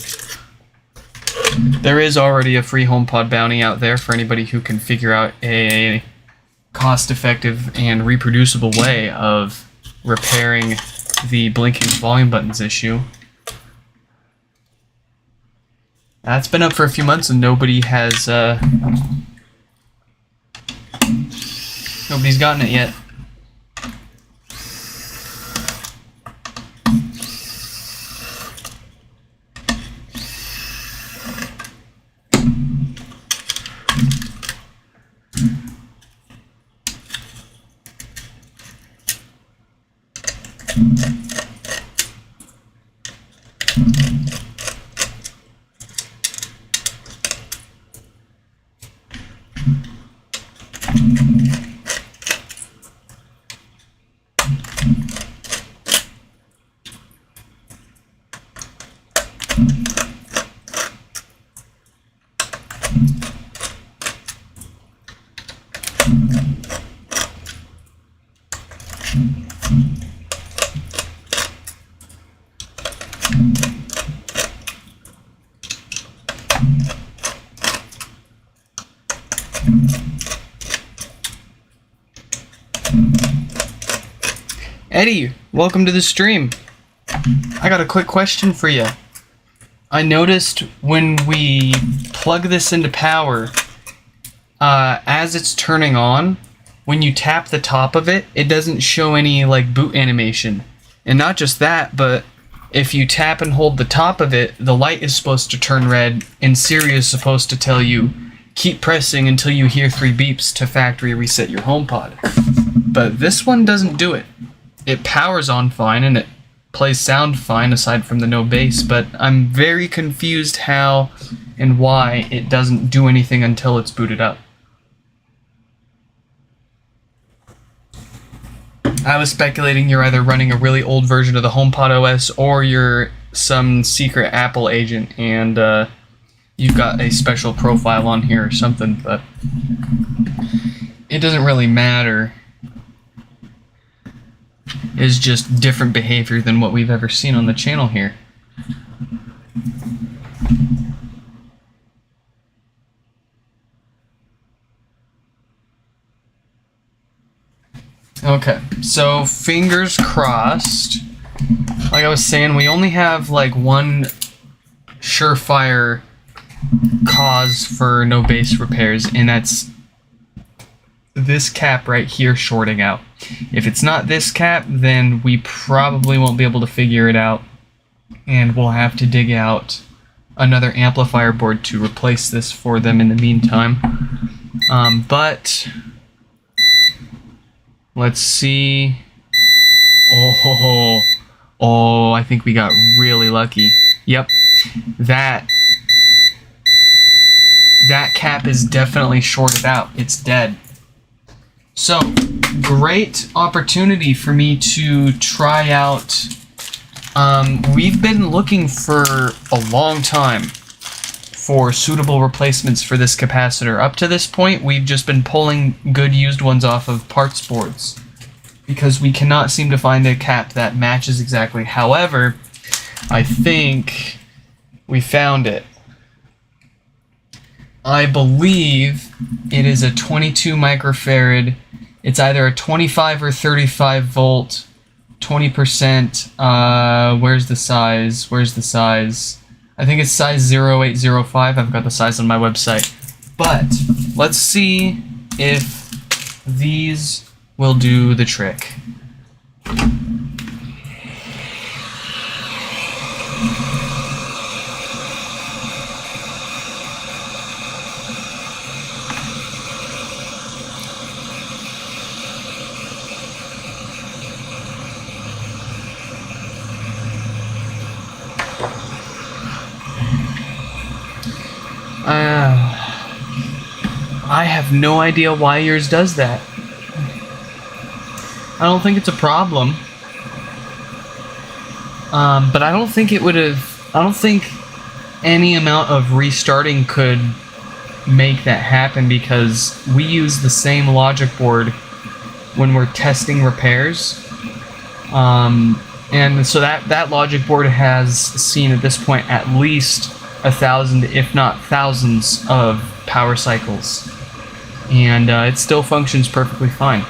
There is already a free HomePod bounty out there for anybody who can figure out a cost-effective and reproducible way of repairing the blinking volume buttons issue. That's been up for a few months and nobody's gotten it yet. Eddie, welcome to the stream. I got a quick question for you. I noticed when we plug this into power, as it's turning on, when you tap the top of it, it doesn't show any like boot animation. And not just that, but if you tap and hold the top of it, the light is supposed to turn red, and Siri is supposed to tell you, keep pressing until you hear 3 beeps to factory reset your HomePod. But this one doesn't do it. It powers on fine and it plays sound fine aside from the no bass, but I'm very confused how and why it doesn't do anything until it's booted up. I was speculating you're either running a really old version of the HomePod OS or you're some secret Apple agent and you've got a special profile on here or something, but it doesn't really matter. It's just different behavior than what we've ever seen on the channel here. Okay, so fingers crossed. Like I was saying, we only have like one surefire cause for no base repairs, and that's this cap right here shorting out. If it's not this cap, then we probably won't be able to figure it out, and we'll have to dig out another amplifier board to replace this for them in the meantime. But let's see. Oh, I think we got really lucky. Yep, that cap is definitely shorted out. It's dead. So, great opportunity for me to try out. We've been looking for a long time for suitable replacements for this capacitor. Up to this point, we've just been pulling good used ones off of parts boards because we cannot seem to find a cap that matches exactly. However, I think we found it. I believe it is a 22 microfarad. It's either a 25 or 35 volt, 20%. Where's the size? Where's the size? I think it's size 0805. I've got the size on my website. But let's see if these will do the trick. I have no idea why yours does that. I don't think it's a problem. But I don't think it would have... I don't think any amount of restarting could make that happen because we use the same logic board when we're testing repairs. And so that logic board has seen at this point at least 1,000, if not thousands, of power cycles, and it still functions perfectly fine.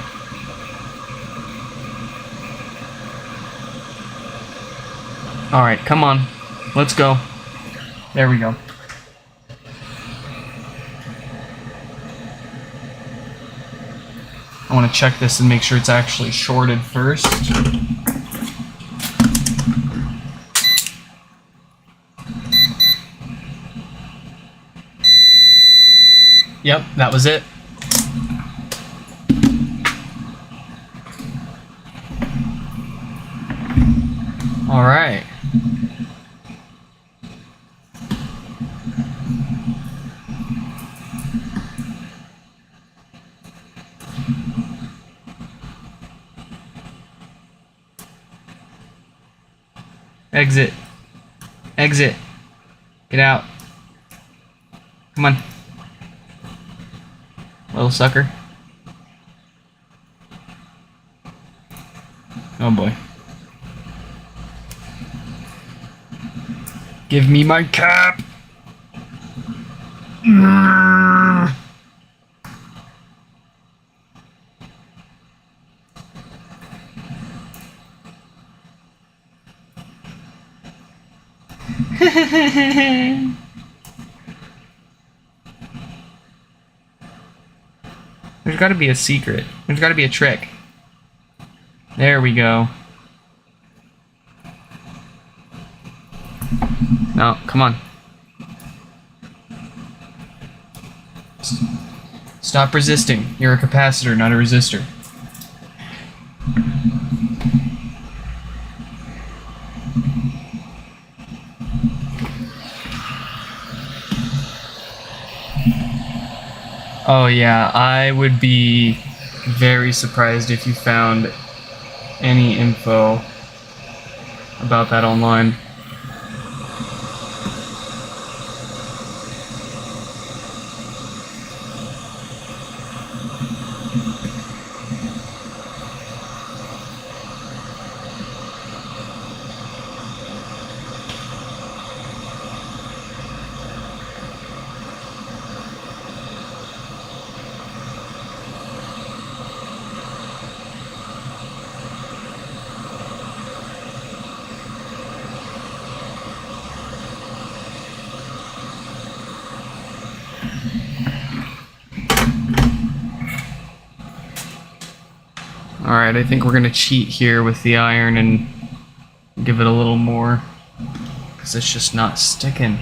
All right, come on, let's go. There we go. I want to check this and make sure it's actually shorted first. Yep, that was it. All right. Exit. Exit. Get out. Come on. Little sucker. Oh boy. Give me my cap! There's gotta be a secret. There's gotta be a trick. There we go. No, come on. Stop resisting. You're a capacitor, not a resistor. Oh yeah, I would be very surprised if you found any info about that online. Alright, I think we're gonna cheat here with the iron and give it a little more, because it's just not sticking.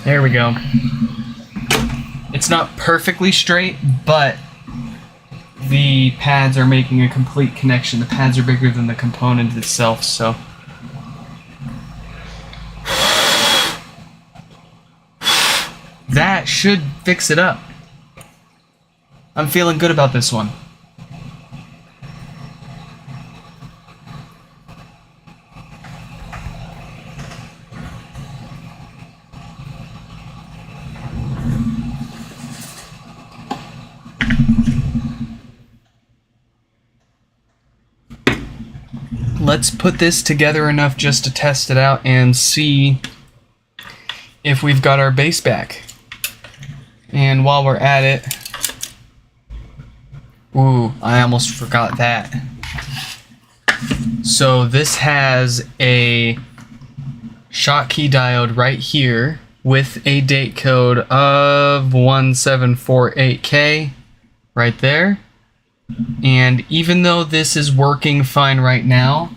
There we go. It's not perfectly straight, but the pads are making a complete connection. The pads are bigger than the component itself, so... that should fix it up. I'm feeling good about this one. Let's put this together enough just to test it out and see if we've got our base back. And while we're at it... ooh, I almost forgot that. So this has a Schottky diode right here with a date code of 1748K right there. And even though this is working fine right now,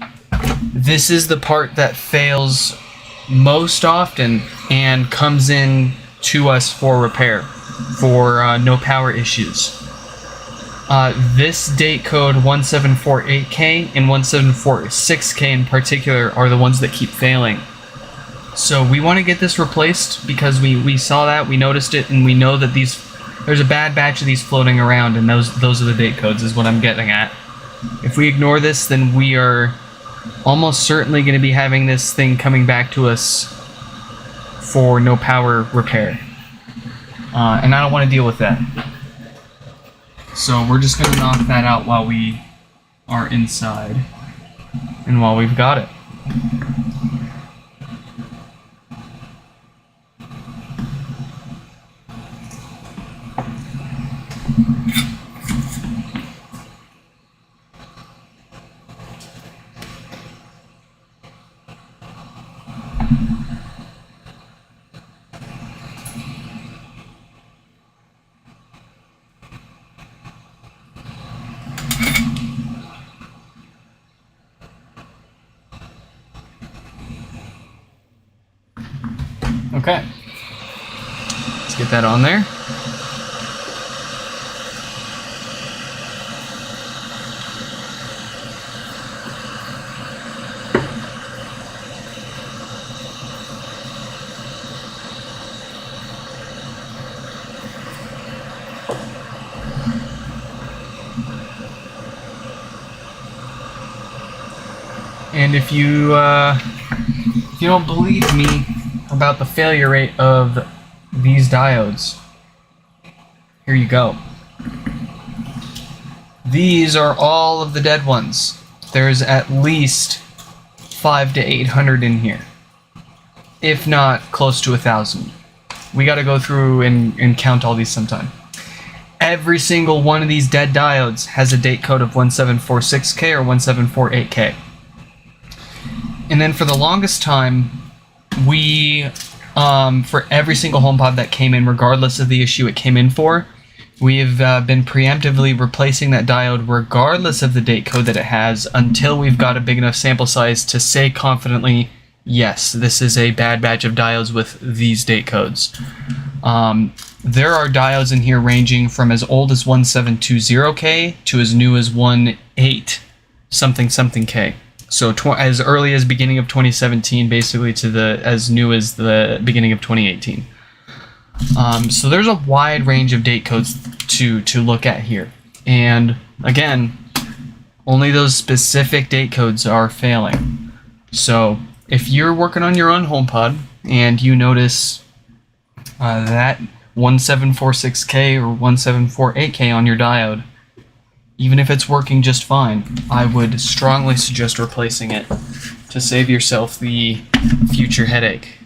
this is the part that fails most often and comes in to us for repair. for no power issues. This date code 1748K and 1746K in particular are the ones that keep failing. So we want to get this replaced because we saw that, we noticed it, and we know that there's a bad batch of these floating around, and those are the date codes is what I'm getting at. If we ignore this, then we are almost certainly going to be having this thing coming back to us for no power repair. And I don't want to deal with that. So we're just going to knock that out while we are inside and while we've got it. Okay, let's get that on there. And if you don't believe me about the failure rate of these diodes, here you go. These are all of the dead ones. There's at least 500 to 800 in here, if not close to 1,000. We got to go through and count all these sometime. Every single one of these dead diodes has a date code of 1746K or 1748K. And then for the longest time, we, for every single HomePod that came in, regardless of the issue it came in for, we have been preemptively replacing that diode regardless of the date code that it has until we've got a big enough sample size to say confidently, yes, this is a bad batch of diodes with these date codes. There are diodes in here ranging from as old as 1720K to as new as 18 something something K. So as early as beginning of 2017, basically, to as new as the beginning of 2018. So there's a wide range of date codes to look at here. And again, only those specific date codes are failing. So if you're working on your own HomePod and you notice that 1746K or 1748K on your diode, even if it's working just fine, I would strongly suggest replacing it to save yourself the future headache.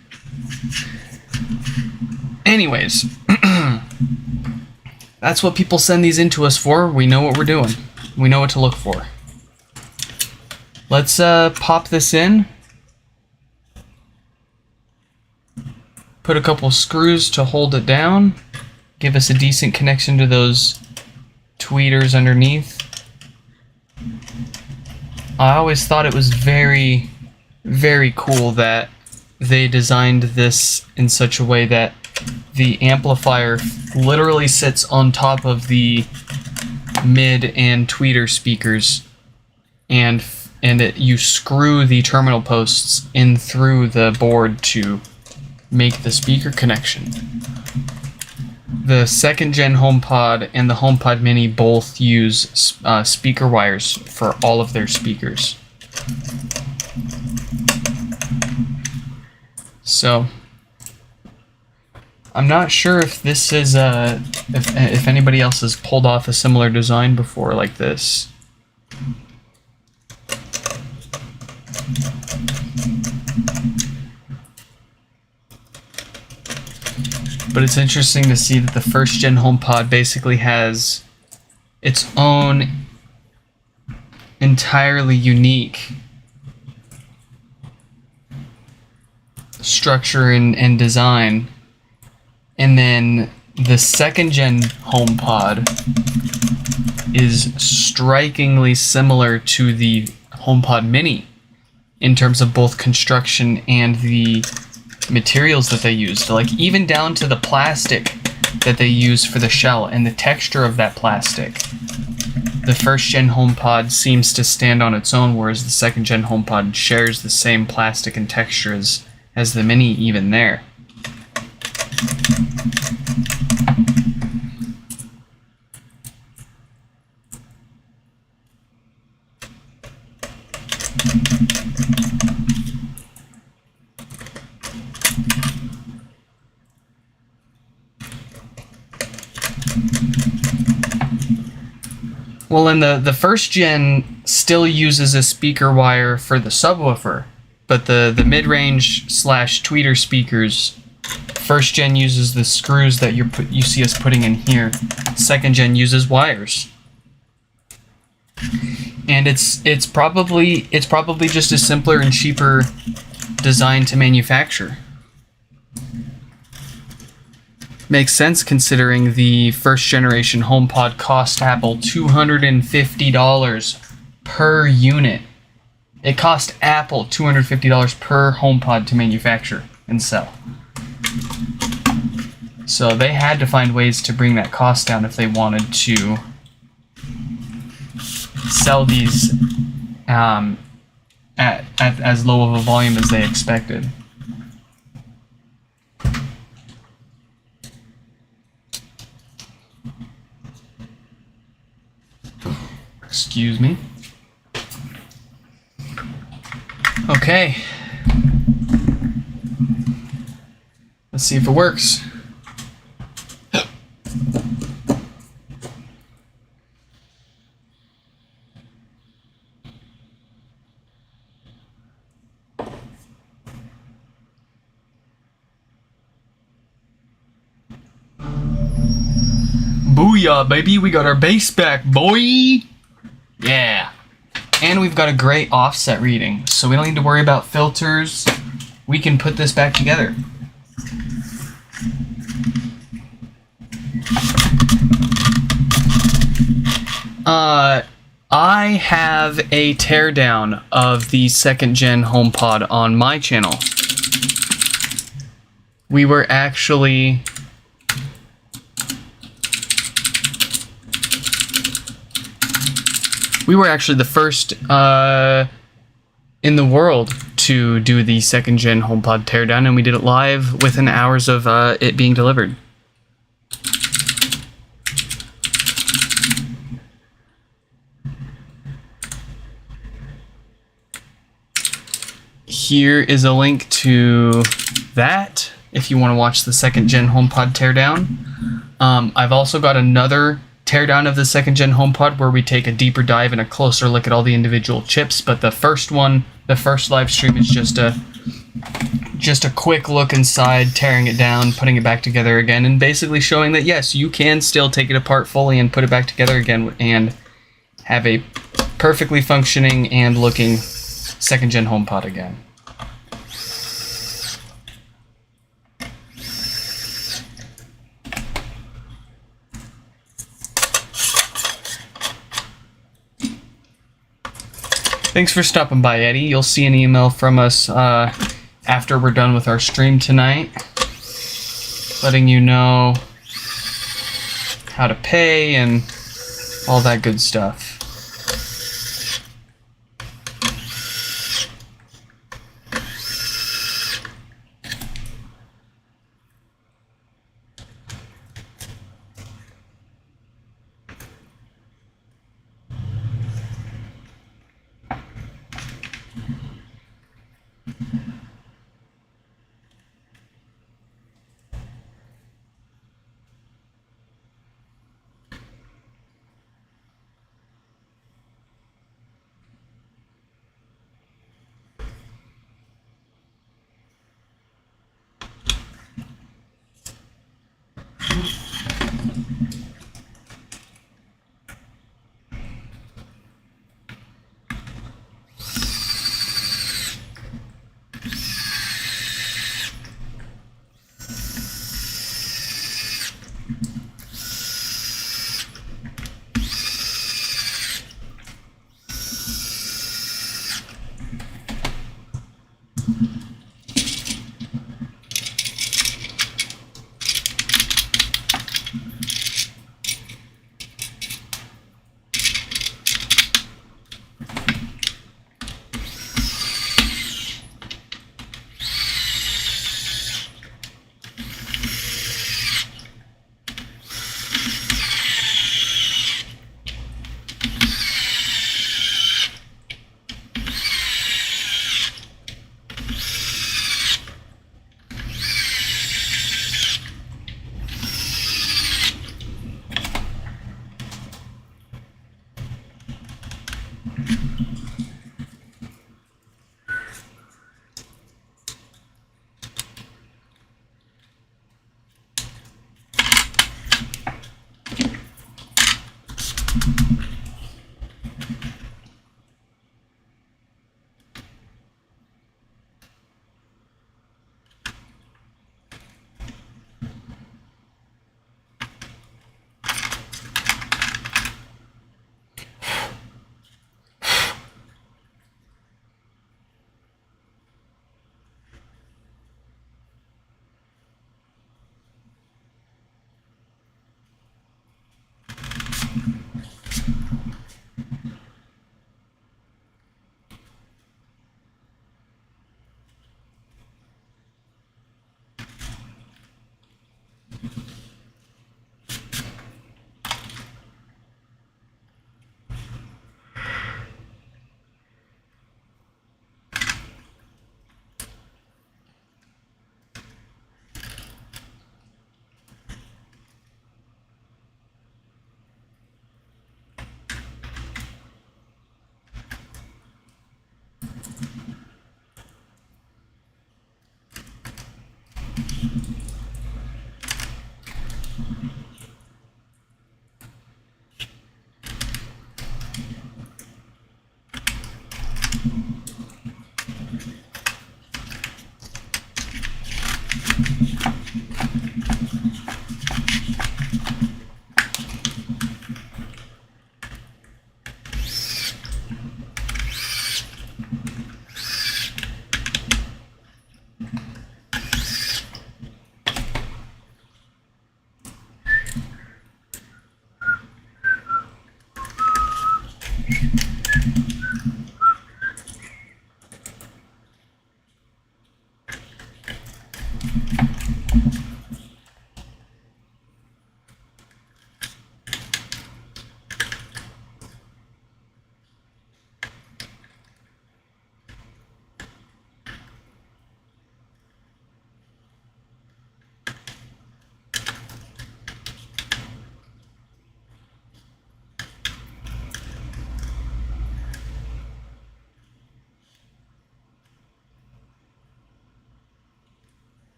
Anyways, that's what people send these in to us for. We know what we're doing. We know what to look for. Let's pop this in. Put a couple screws to hold it down. Give us a decent connection to those tweeters underneath. I always thought it was very, very cool that they designed this in such a way that the amplifier literally sits on top of the mid and tweeter speakers, and you screw the terminal posts in through the board to make the speaker connection. The second gen HomePod and the HomePod Mini both use speaker wires for all of their speakers. So I'm not sure if this is if anybody else has pulled off a similar design before like this. But it's interesting to see that the first gen HomePod basically has its own entirely unique structure and design. And then the second gen HomePod is strikingly similar to the HomePod Mini in terms of both construction and the materials that they used. Like even down to the plastic that they use for the shell and the texture of that plastic. The first gen HomePod seems to stand on its own, whereas the second gen HomePod shares the same plastic and texture as the Mini even there. Well, and the first gen still uses a speaker wire for the subwoofer, but the mid-range / tweeter speakers, first gen uses the screws that you see us putting in here. Second gen uses wires, and it's probably just a simpler and cheaper design to manufacture. Makes sense considering the first generation HomePod cost Apple $250 per unit. It cost Apple $250 per HomePod to manufacture and sell. So they had to find ways to bring that cost down if they wanted to sell these at as low of a volume as they expected. Excuse me. Okay. Let's see if it works. Booyah, baby. We got our bass back, boy. Yeah. And we've got a great offset reading, so we don't need to worry about filters. We can put this back together. I have a teardown of the second gen HomePod on my channel. We were actually the first in the world to do the second gen HomePod teardown, and we did it live within hours of it being delivered. Here is a link to that if you want to watch the second gen HomePod teardown. I've also got another teardown of the second gen HomePod where we take a deeper dive and a closer look at all the individual chips, but the first live stream is just a quick look inside, tearing it down, putting it back together again, and basically showing that yes, you can still take it apart fully and put it back together again and have a perfectly functioning and looking second gen HomePod again. Thanks for stopping by, Eddie. You'll see an email from us after we're done with our stream tonight, letting you know how to pay and all that good stuff.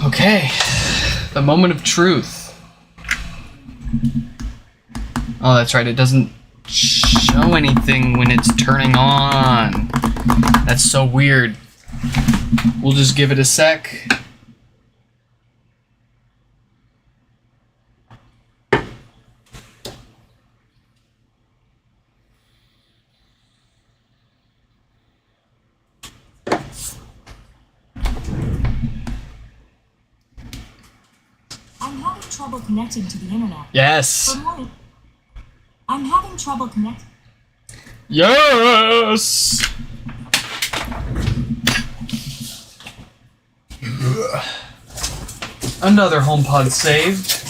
Okay, the moment of truth. Oh, that's right, it doesn't show anything when it's turning on. That's so weird. We'll just give it a sec. I'm having trouble connecting to the internet. Yes. For more, I'm having trouble connecting. Yes. Another HomePod saved.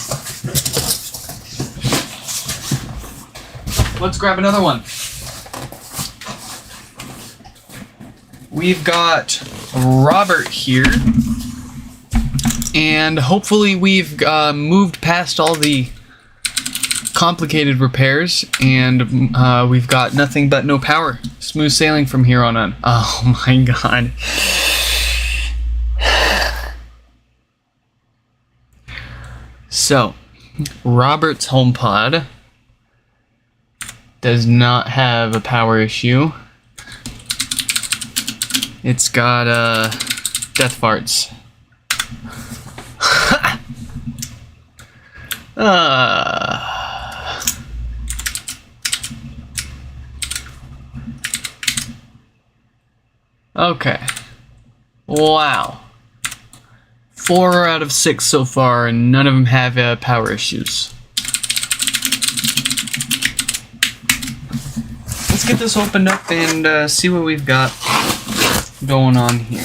Let's grab another one. We've got Robert here. And hopefully we've moved past all the complicated repairs and we've got nothing but no power. Smooth sailing from here on in. Oh my god. So, Robert's HomePod does not have a power issue. It's got death farts. Okay. Wow. 4 out of 6 so far, and none of them have power issues. Let's get this opened up and see what we've got going on here.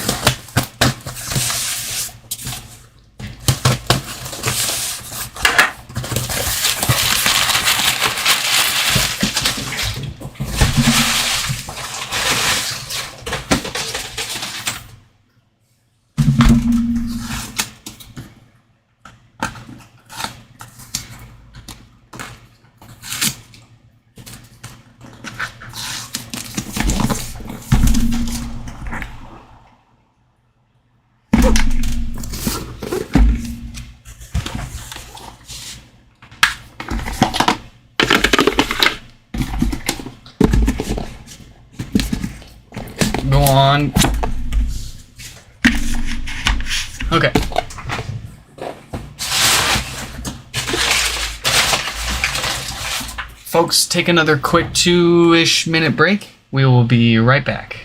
Go on. Okay. Folks, take another quick 2-ish minute break. We will be right back.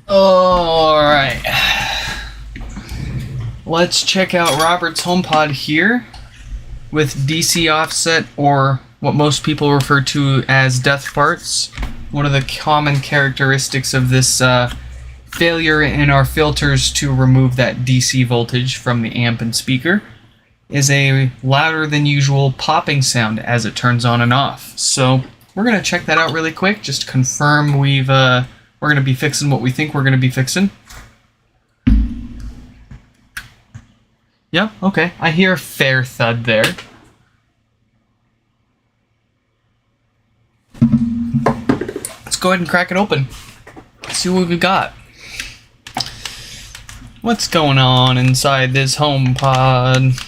Alright. Let's check out Robert's HomePod here with DC offset, or what most people refer to as death parts. One of the common characteristics of this failure in our filters to remove that DC voltage from the amp and speaker is a louder than usual popping sound as it turns on and off. So we're going to check that out really quick, just to confirm we're going to be fixing what we think we're going to be fixing. Yeah, okay. I hear a fair thud there. Let's go ahead and crack it open. See what we've got. What's going on inside this HomePod?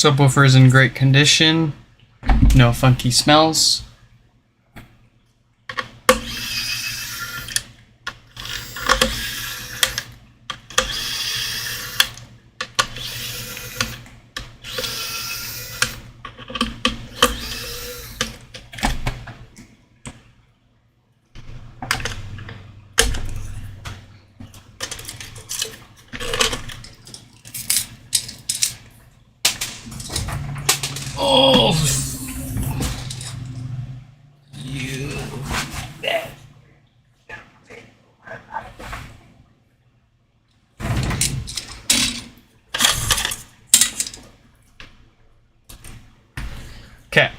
Subwoofer is in great condition. No funky smells. Oh, you. Okay.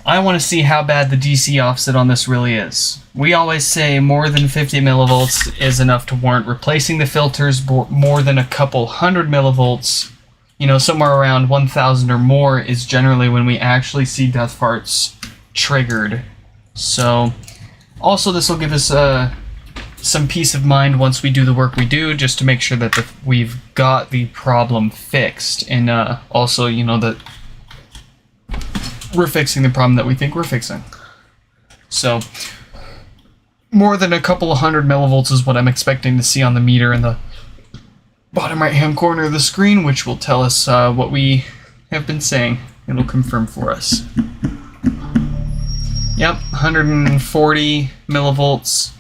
I want to see how bad the DC offset on this really is. We always say more than 50 millivolts is enough to warrant replacing the filters. More than a couple hundred millivolts, you know, somewhere around 1,000 or more is generally when we actually see death farts triggered. So, also this will give us some peace of mind once we do the work we do, just to make sure that we've got the problem fixed, and also, you know, that we're fixing the problem that we think we're fixing. So, more than a couple of hundred millivolts is what I'm expecting to see on the meter in the bottom right hand corner of the screen, which will tell us what we have been saying. It'll confirm for us. Yep, 140 millivolts.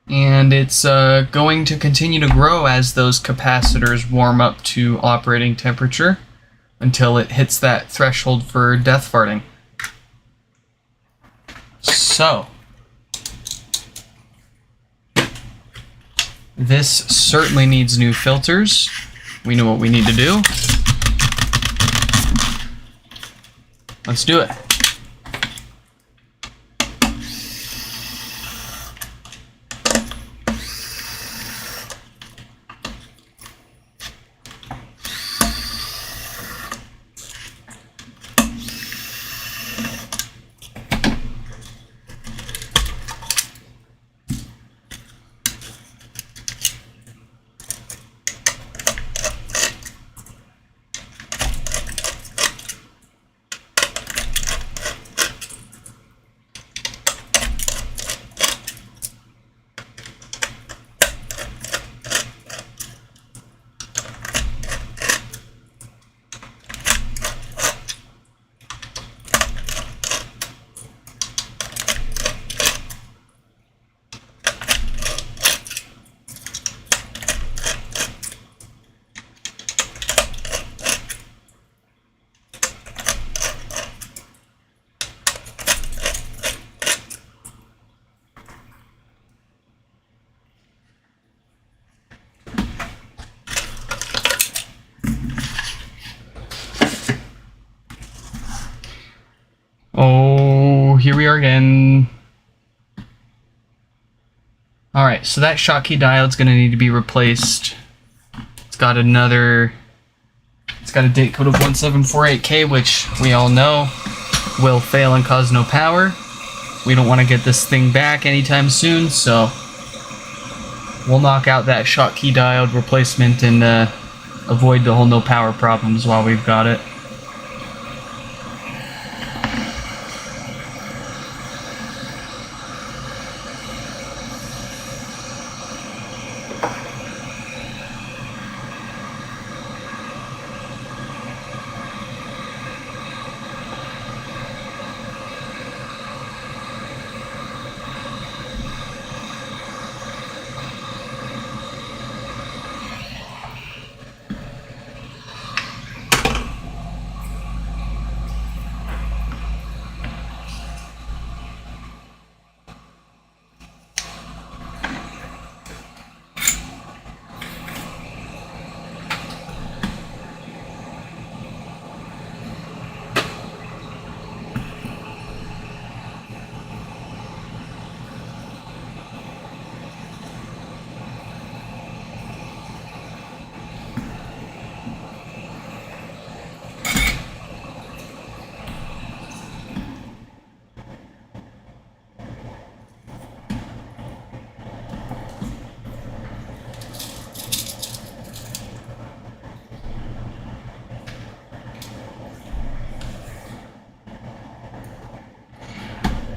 And it's going to continue to grow as those capacitors warm up to operating temperature until it hits that threshold for death farting. So, this certainly needs new filters. We know what we need to do. Let's do it. Oh, here we are again. Alright, so that Schottky diode's going to need to be replaced. It's got a date code of 1748K, which we all know will fail and cause no power. We don't want to get this thing back anytime soon, so we'll knock out that Schottky diode replacement and avoid the whole no power problems while we've got it.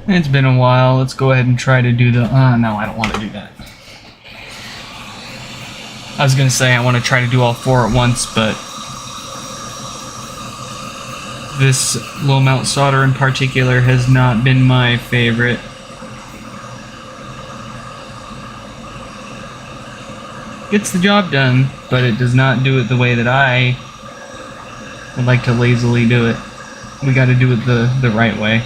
It's been a while. Let's go ahead and try to do the... no, I don't want to do that. I was going to say I want to try to do all 4 at once, but... this low mount solder in particular has not been my favorite. Gets the job done, but it does not do it the way that I would like to lazily do it. We got to do it the right way.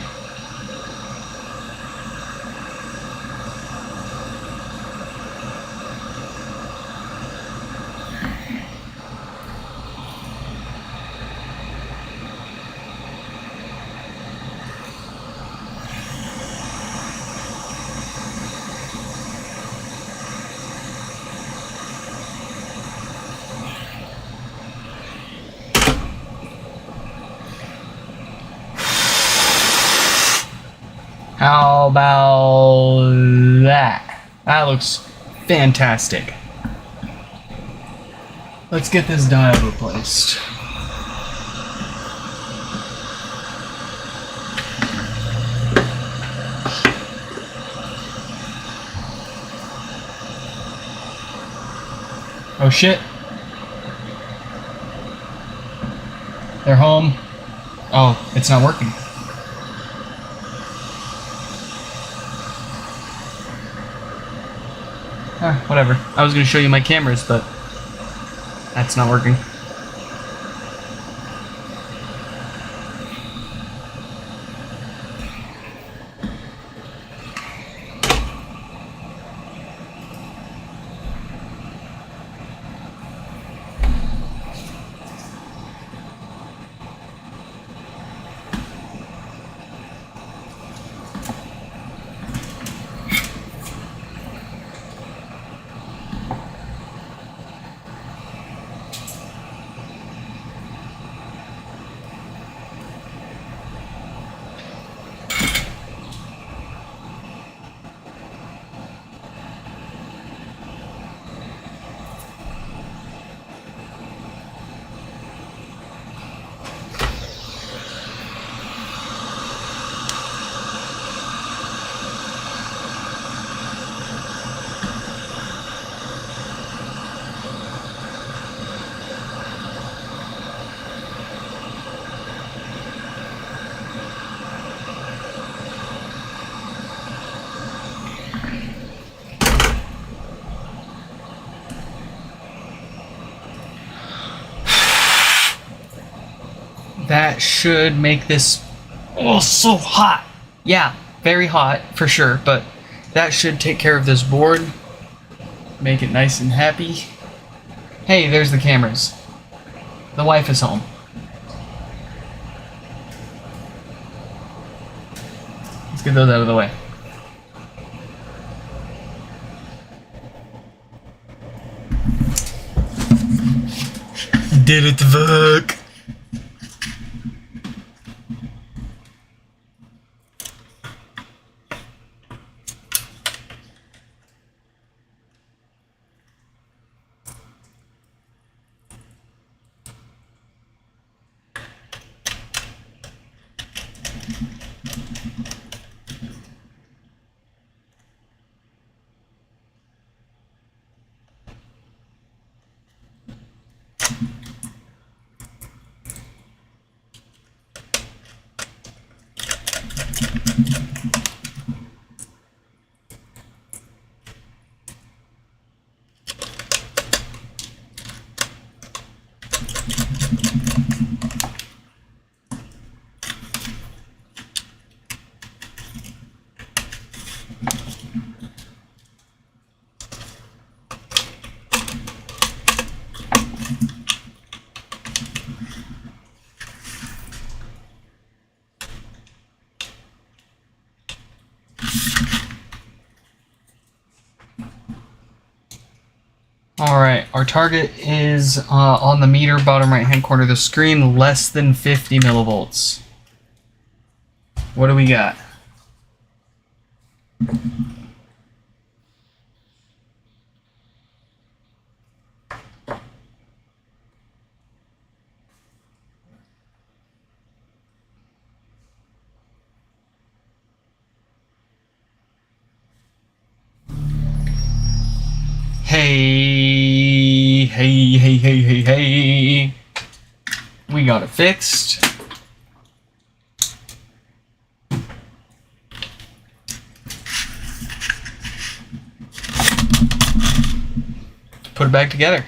How about that? That looks fantastic. Let's get this diode replaced. Oh shit. They're home. Oh, it's not working. Whatever. I was going to show you my cameras, but that's not working. That should make this... oh, so hot! Yeah, very hot, for sure, but that should take care of this board. Make it nice and happy. Hey, there's the cameras. The wife is home. Let's get those out of the way. Did it work? Alright, our target is on the meter, bottom right hand corner of the screen, less than 50 millivolts. What do we got? Hey, hey, hey, hey, hey, hey. We got it fixed. Put it back together.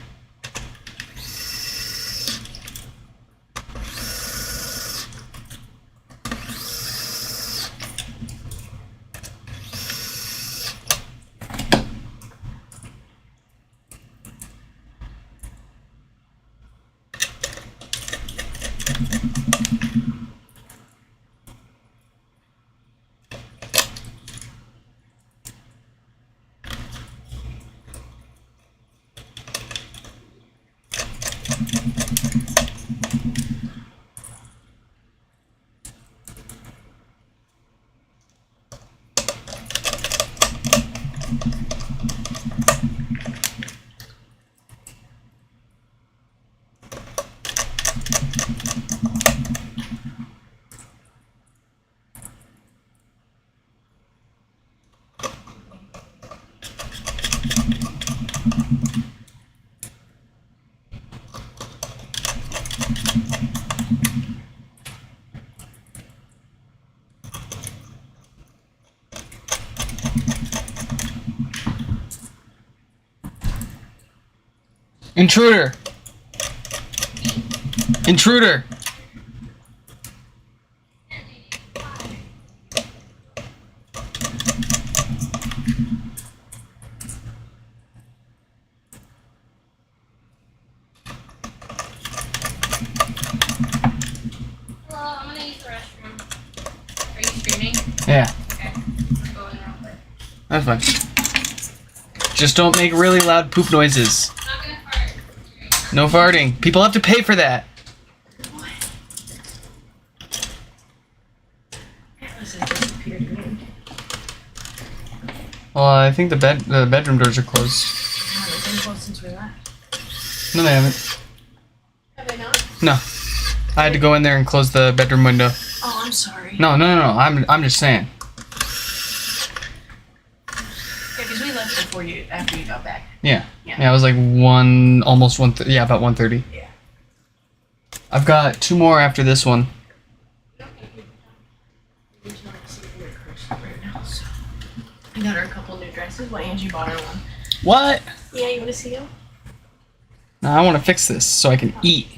Intruder! Intruder! Hello, I'm gonna use the restroom. Are you streaming? Yeah, Okay. We're going real quick. that's fine. Just don't make really loud poop noises. I'm not gonna fart. No farting. People have to pay for that. Well, I think the bedroom doors are closed. No, they haven't. Have they not? No. I had to go in there and close the bedroom window. Oh, I'm sorry. No. I'm just saying. Yeah, because we left before you, after you got back. Yeah. Yeah, it was like almost 1. Yeah, about 1:30. Yeah. I've got 2 more after this one. I got her a couple new dresses. Well, Angie bought her one. What? Yeah, you want to see them? Now I want to fix this so I can eat.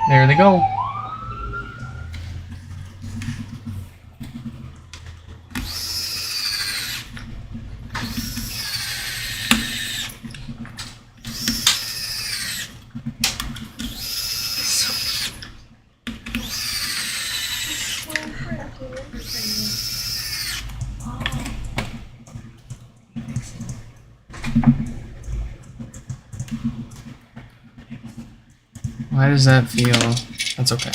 There they go. Why does that feel? That's okay.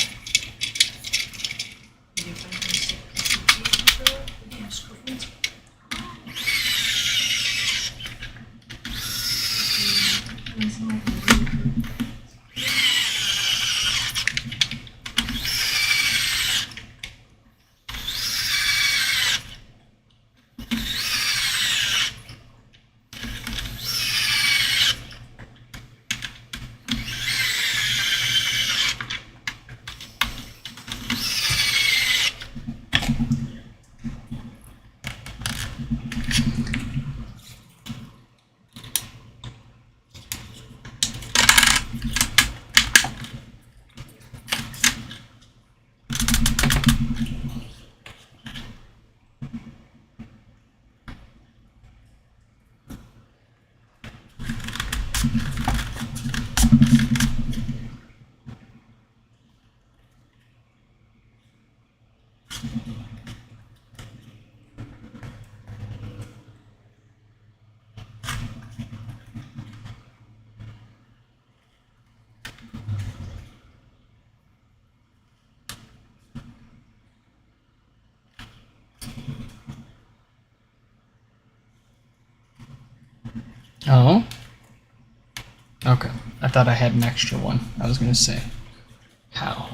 Oh. Okay. I thought I had an extra one. I was gonna say. How?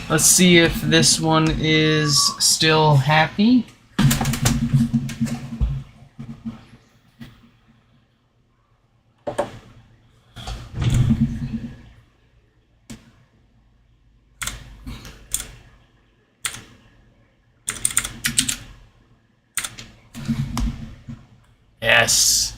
Let's see if this one is still happy. Yes.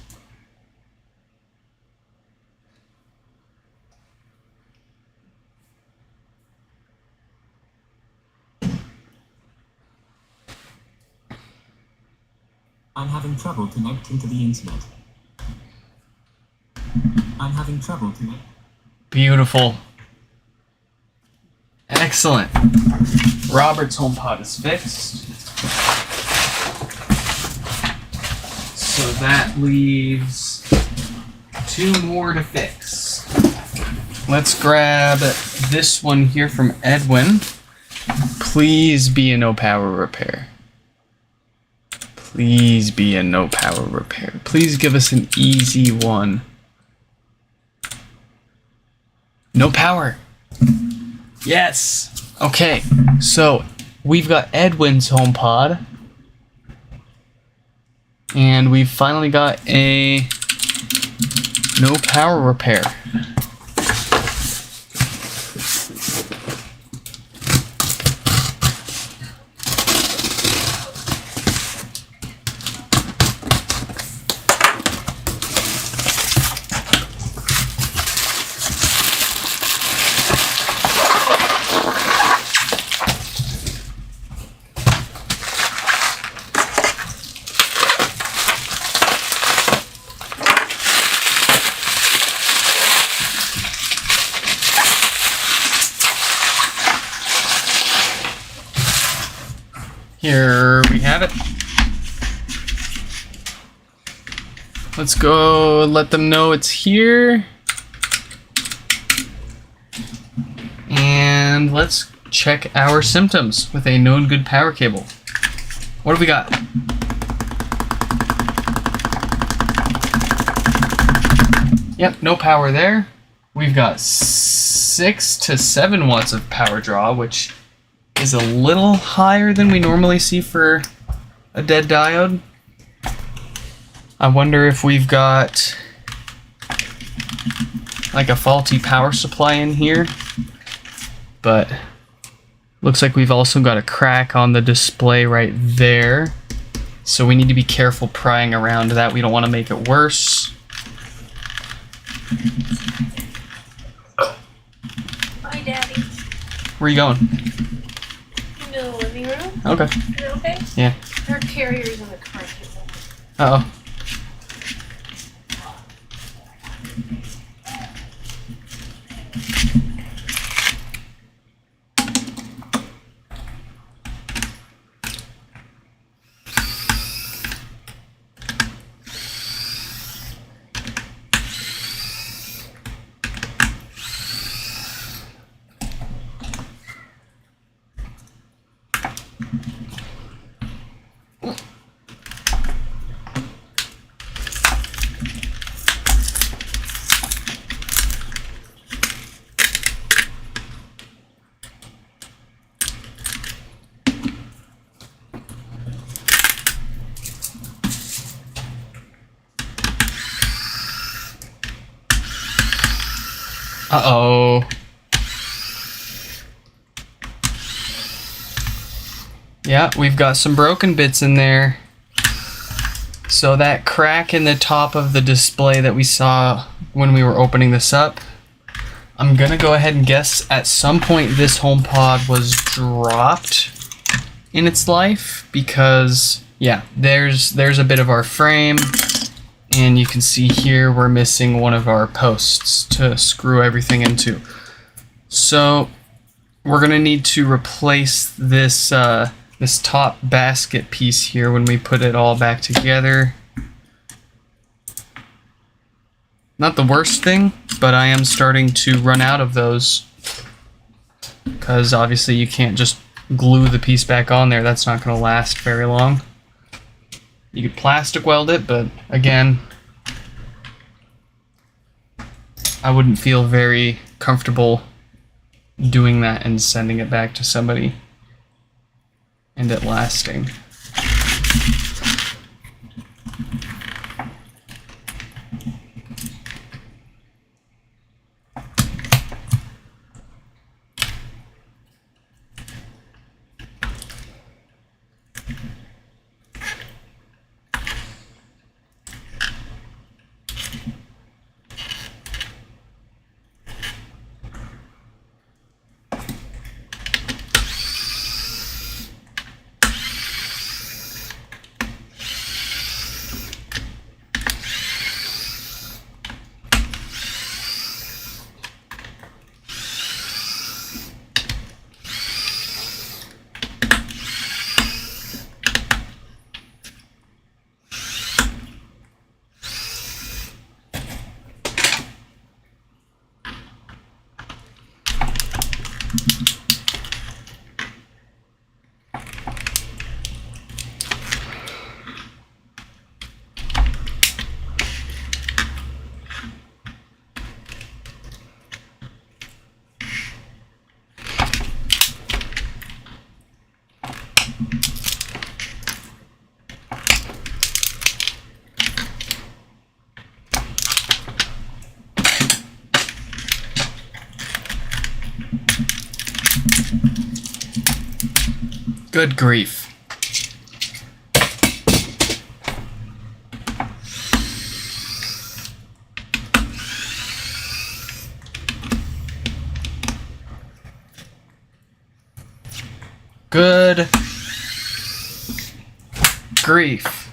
I'm having trouble connecting to the internet. I'm having trouble connecting. Beautiful. Excellent. Robert's HomePod is fixed. So that leaves 2 more to fix. Let's grab this one here from Edwin. Please be a no power repair. Please be a no power repair. Please give us an easy one. No power. Yes! Okay, so we've got Edwin's HomePod. And we've finally got a no power repair. Here we have it. Let's go let them know it's here. And let's check our symptoms with a known good power cable. What do we got? Yep, no power there. We've got 6 to 7 watts of power draw, which is a little higher than we normally see for a dead diode. I wonder if we've got like a faulty power supply in here, but looks like we've also got a crack on the display right there, so we need to be careful prying around that. We don't want to make it worse. Hi, Daddy. Where are you going? Into the living room. Okay. Is it okay? Yeah. Our carrier's in the car table. Uh-oh. Uh-oh. Yeah, we've got some broken bits in there. So that crack in the top of the display that we saw when we were opening this up, I'm gonna go ahead and guess at some point this HomePod was dropped in its life, because yeah, there's a bit of our frame, and you can see here we're missing one of our posts to screw everything into. So we're gonna need to replace this this top basket piece here when we put it all back together. Not the worst thing, but I am starting to run out of those, because obviously you can't just glue the piece back on there. That's not going to last very long. You could plastic weld it, but again, I wouldn't feel very comfortable doing that and sending it back to somebody and it lasting. Good grief. Good grief.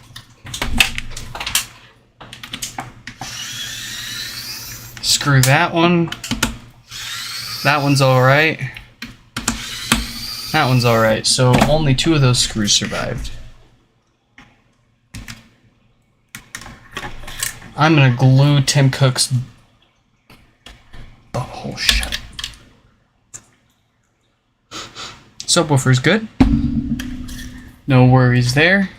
Screw that one. That one's alright. That one's alright. So only 2 of those screws survived. I'm gonna glue Tim Cook's butthole shut. Subwoofer's good. No worries there.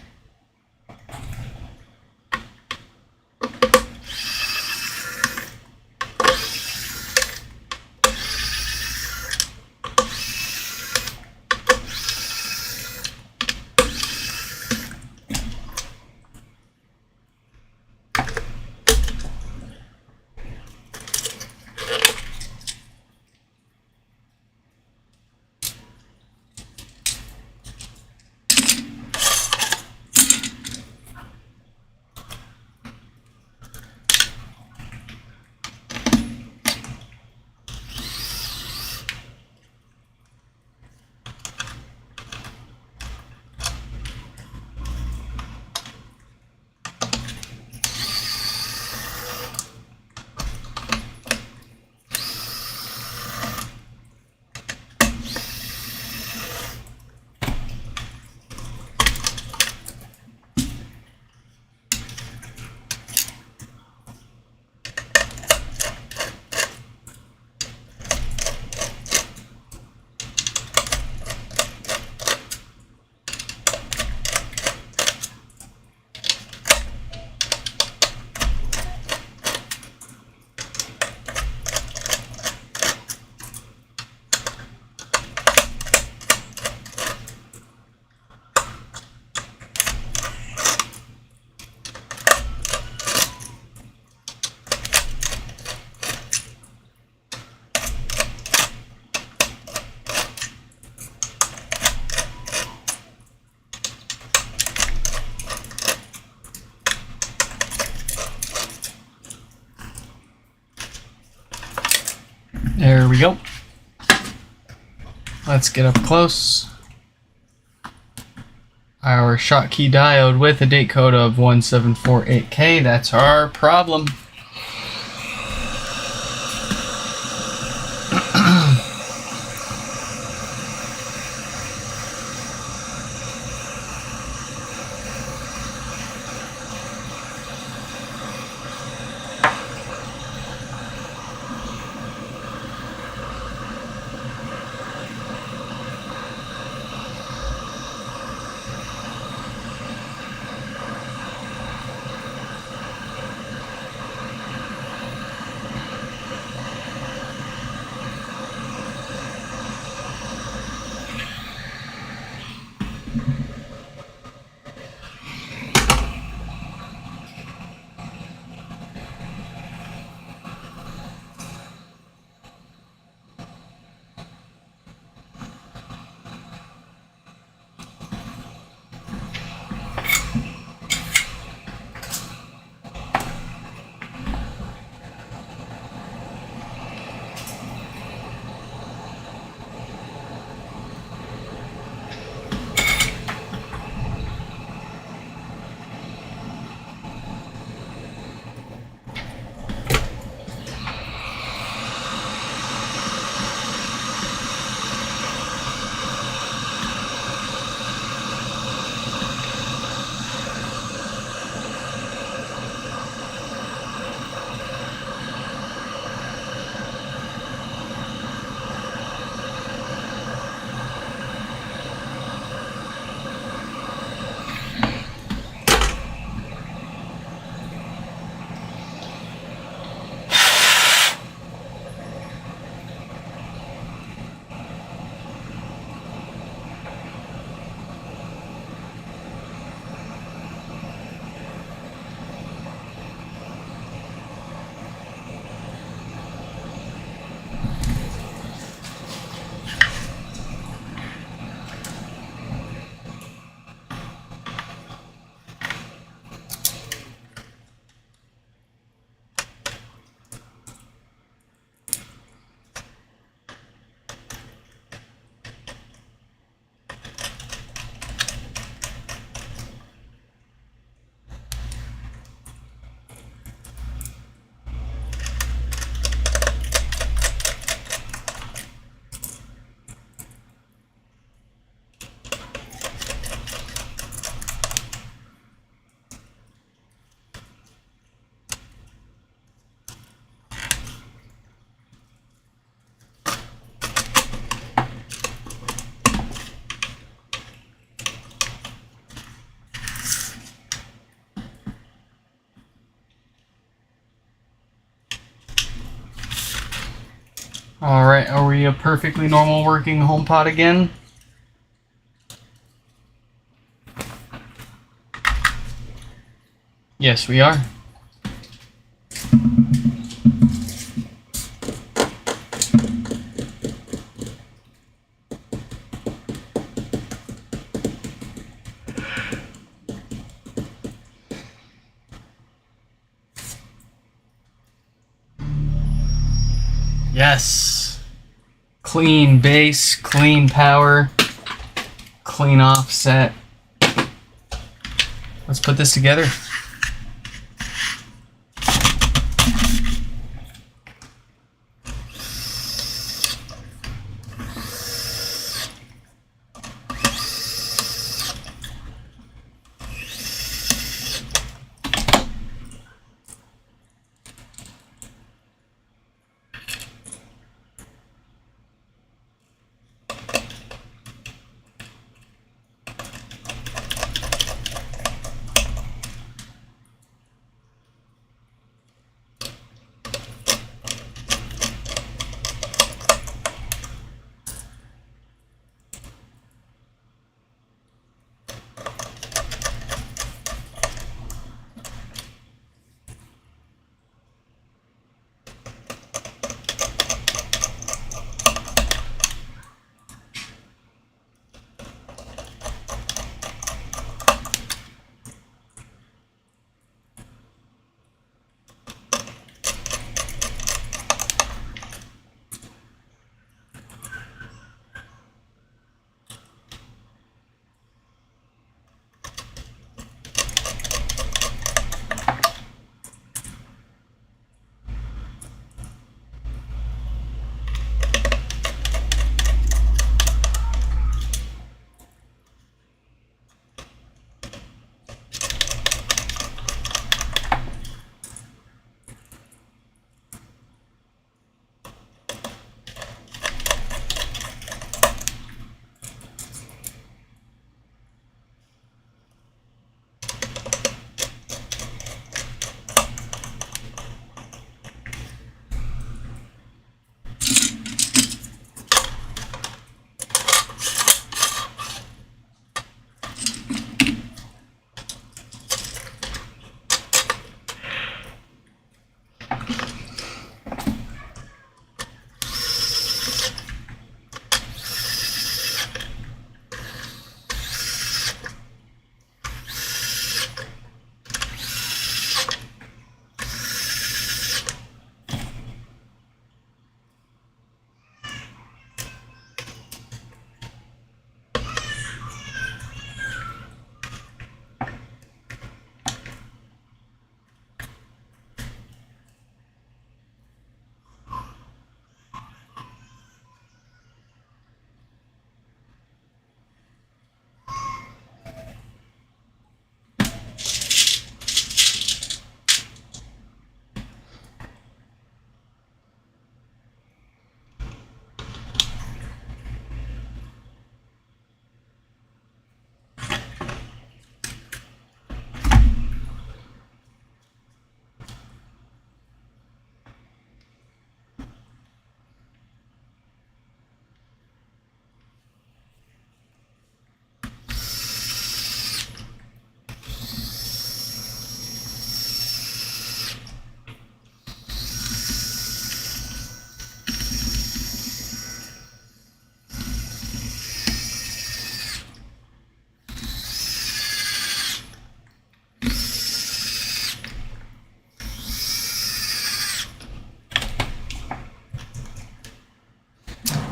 There we go. Let's get up close. Our Schottky diode with a date code of 1748K. That's our problem. Alright, are we a perfectly normal working HomePod again? Yes, we are. Yes. Clean bass, clean power, clean offset. Let's put this together.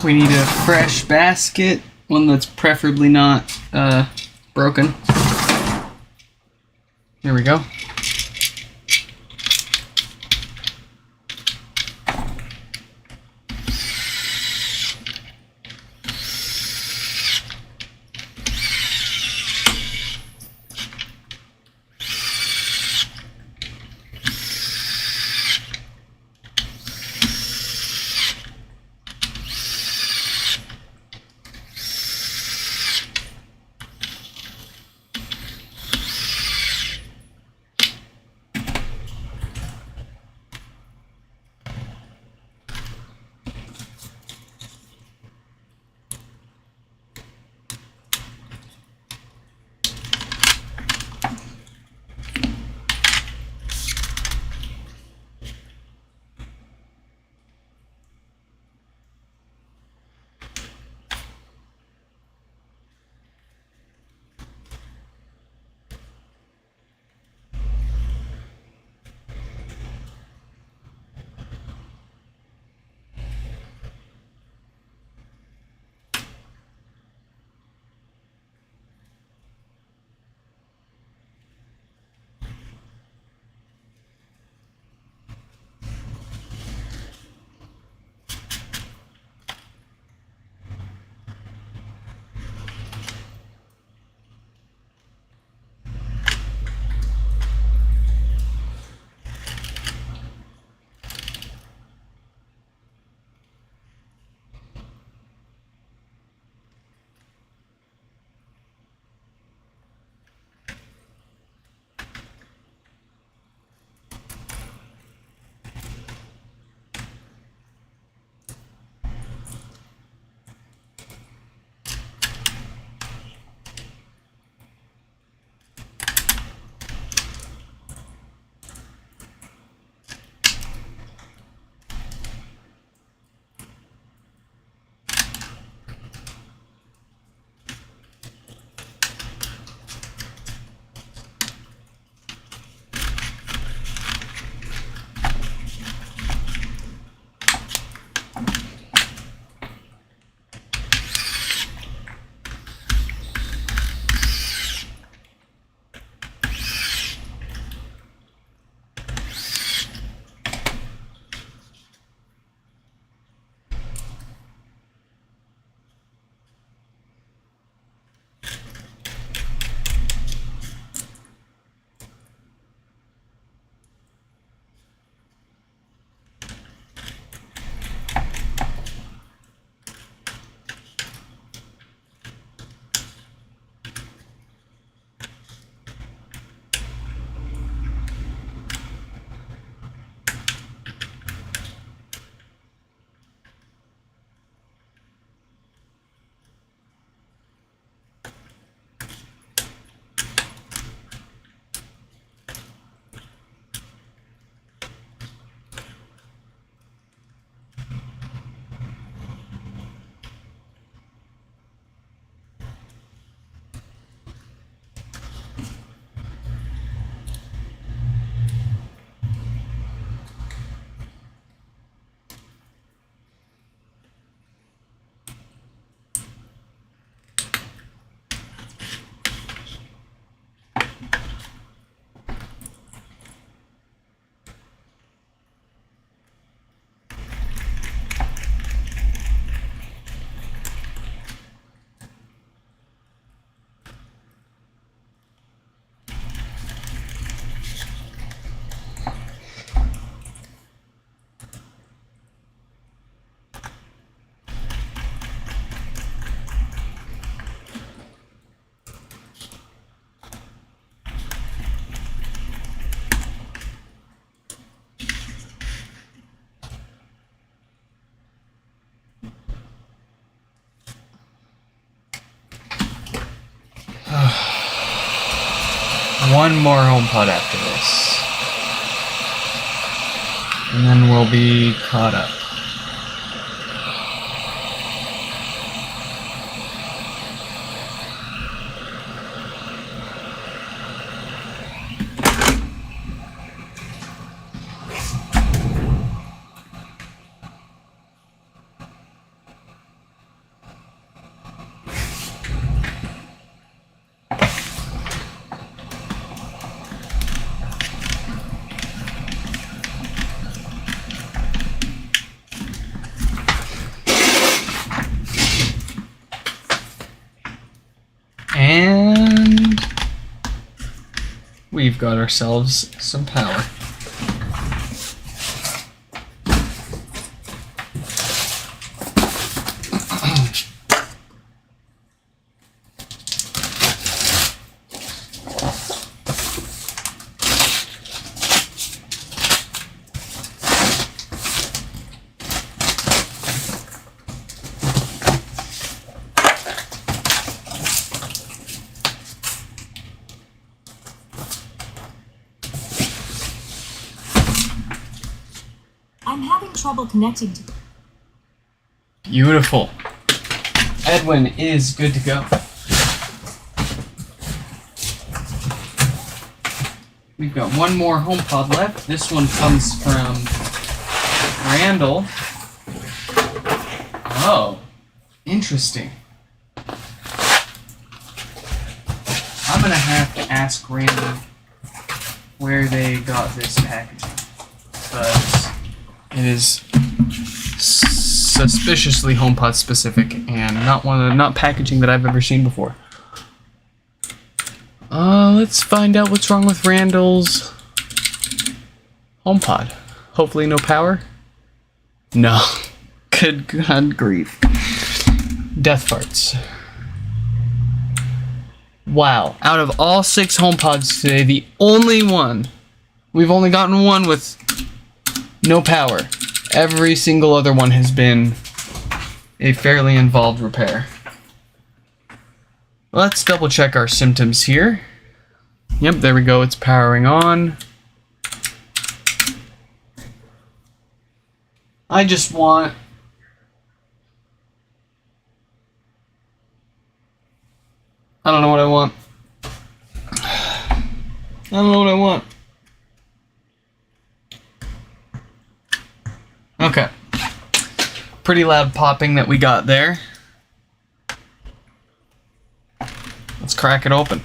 We need a fresh basket, one that's preferably not broken. Here we go. one more HomePod after this. And then we'll be caught up. And we've got ourselves some power. I'm having trouble connecting to. Beautiful. Edwin is good to go. We've got one more HomePod left. This one comes from Randall. Oh, interesting. I'm gonna have to ask Randall where they got this packaging, because it is suspiciously HomePod specific and not packaging that I've ever seen before. Let's find out what's wrong with Randall's HomePod. Hopefully no power. No. Good God grief. Death farts. Wow. Out of all 6 HomePods today, the only one, we've only gotten one with no power. Every single other one has been a fairly involved repair. Let's double check our symptoms here. Yep, there we go. It's powering on. I just want... I don't know what I want. I don't know what I want. Okay. Pretty loud popping that we got there. Let's crack it open.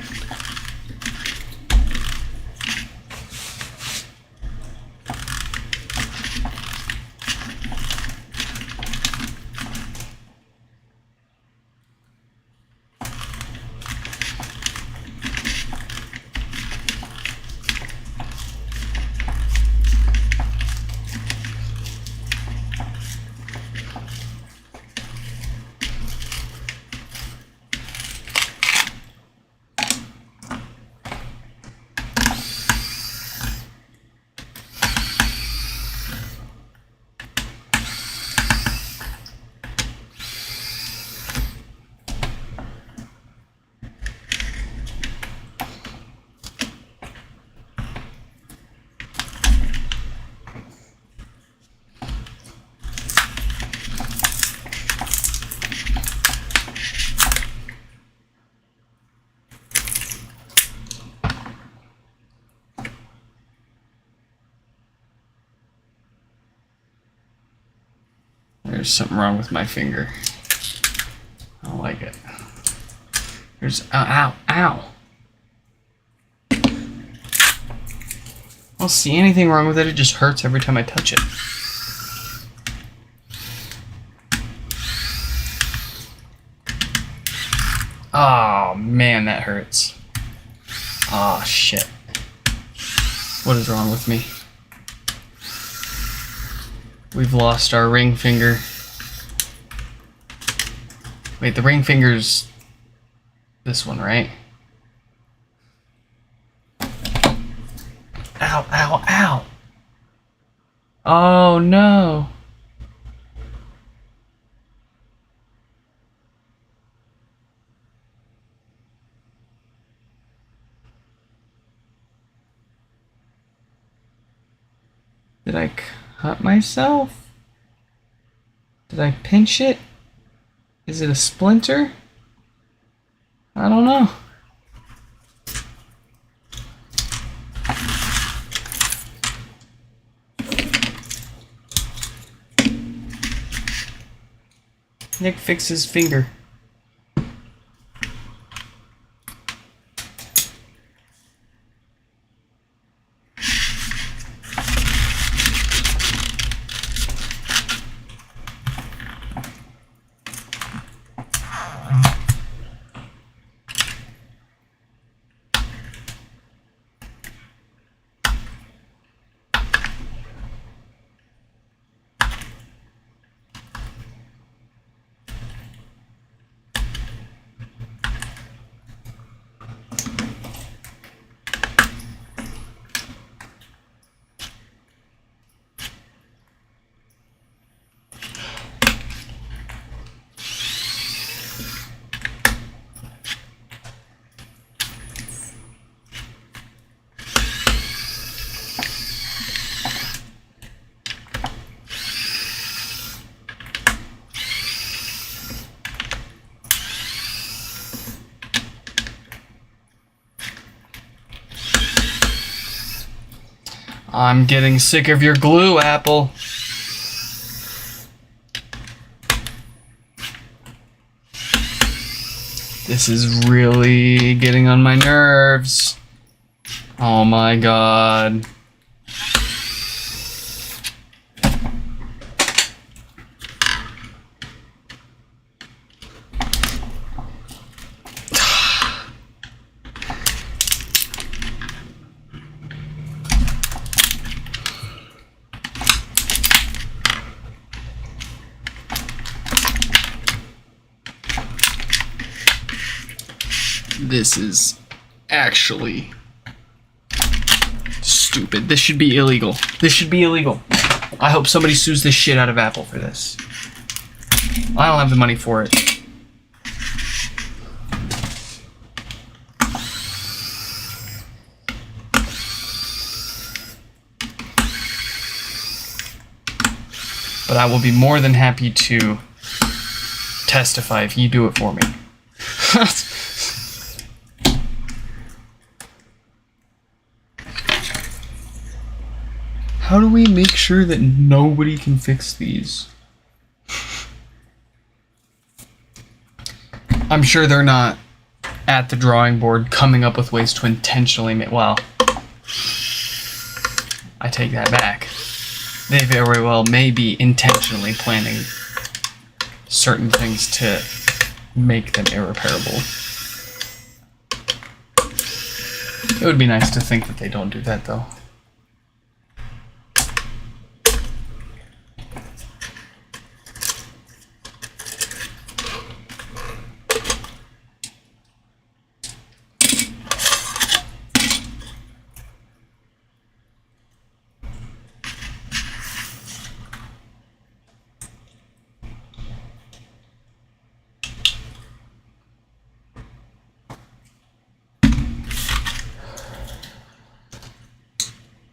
There's something wrong with my finger. I don't like it. There's... Ow, ow, ow. I don't see anything wrong with it. It just hurts every time I touch it. Oh, man, that hurts. Oh, shit. What is wrong with me? We've lost our ring finger. Wait, the ring finger's this one, right? Ow, ow, ow! Oh, no! Did I cut myself? Did I pinch it? Is it a splinter? I don't know. Nick fixed his finger. I'm getting sick of your glue, Apple. This is really getting on my nerves. Oh my god. This is actually stupid. This should be illegal. This should be illegal. I hope somebody sues the shit out of Apple for this. I don't have the money for it. But I will be more than happy to testify if you do it for me. How do we make sure that nobody can fix these? I'm sure they're not at the drawing board coming up with ways to intentionally make... Well, I take that back. They very well may be intentionally planning certain things to make them irreparable. It would be nice to think that they don't do that, though.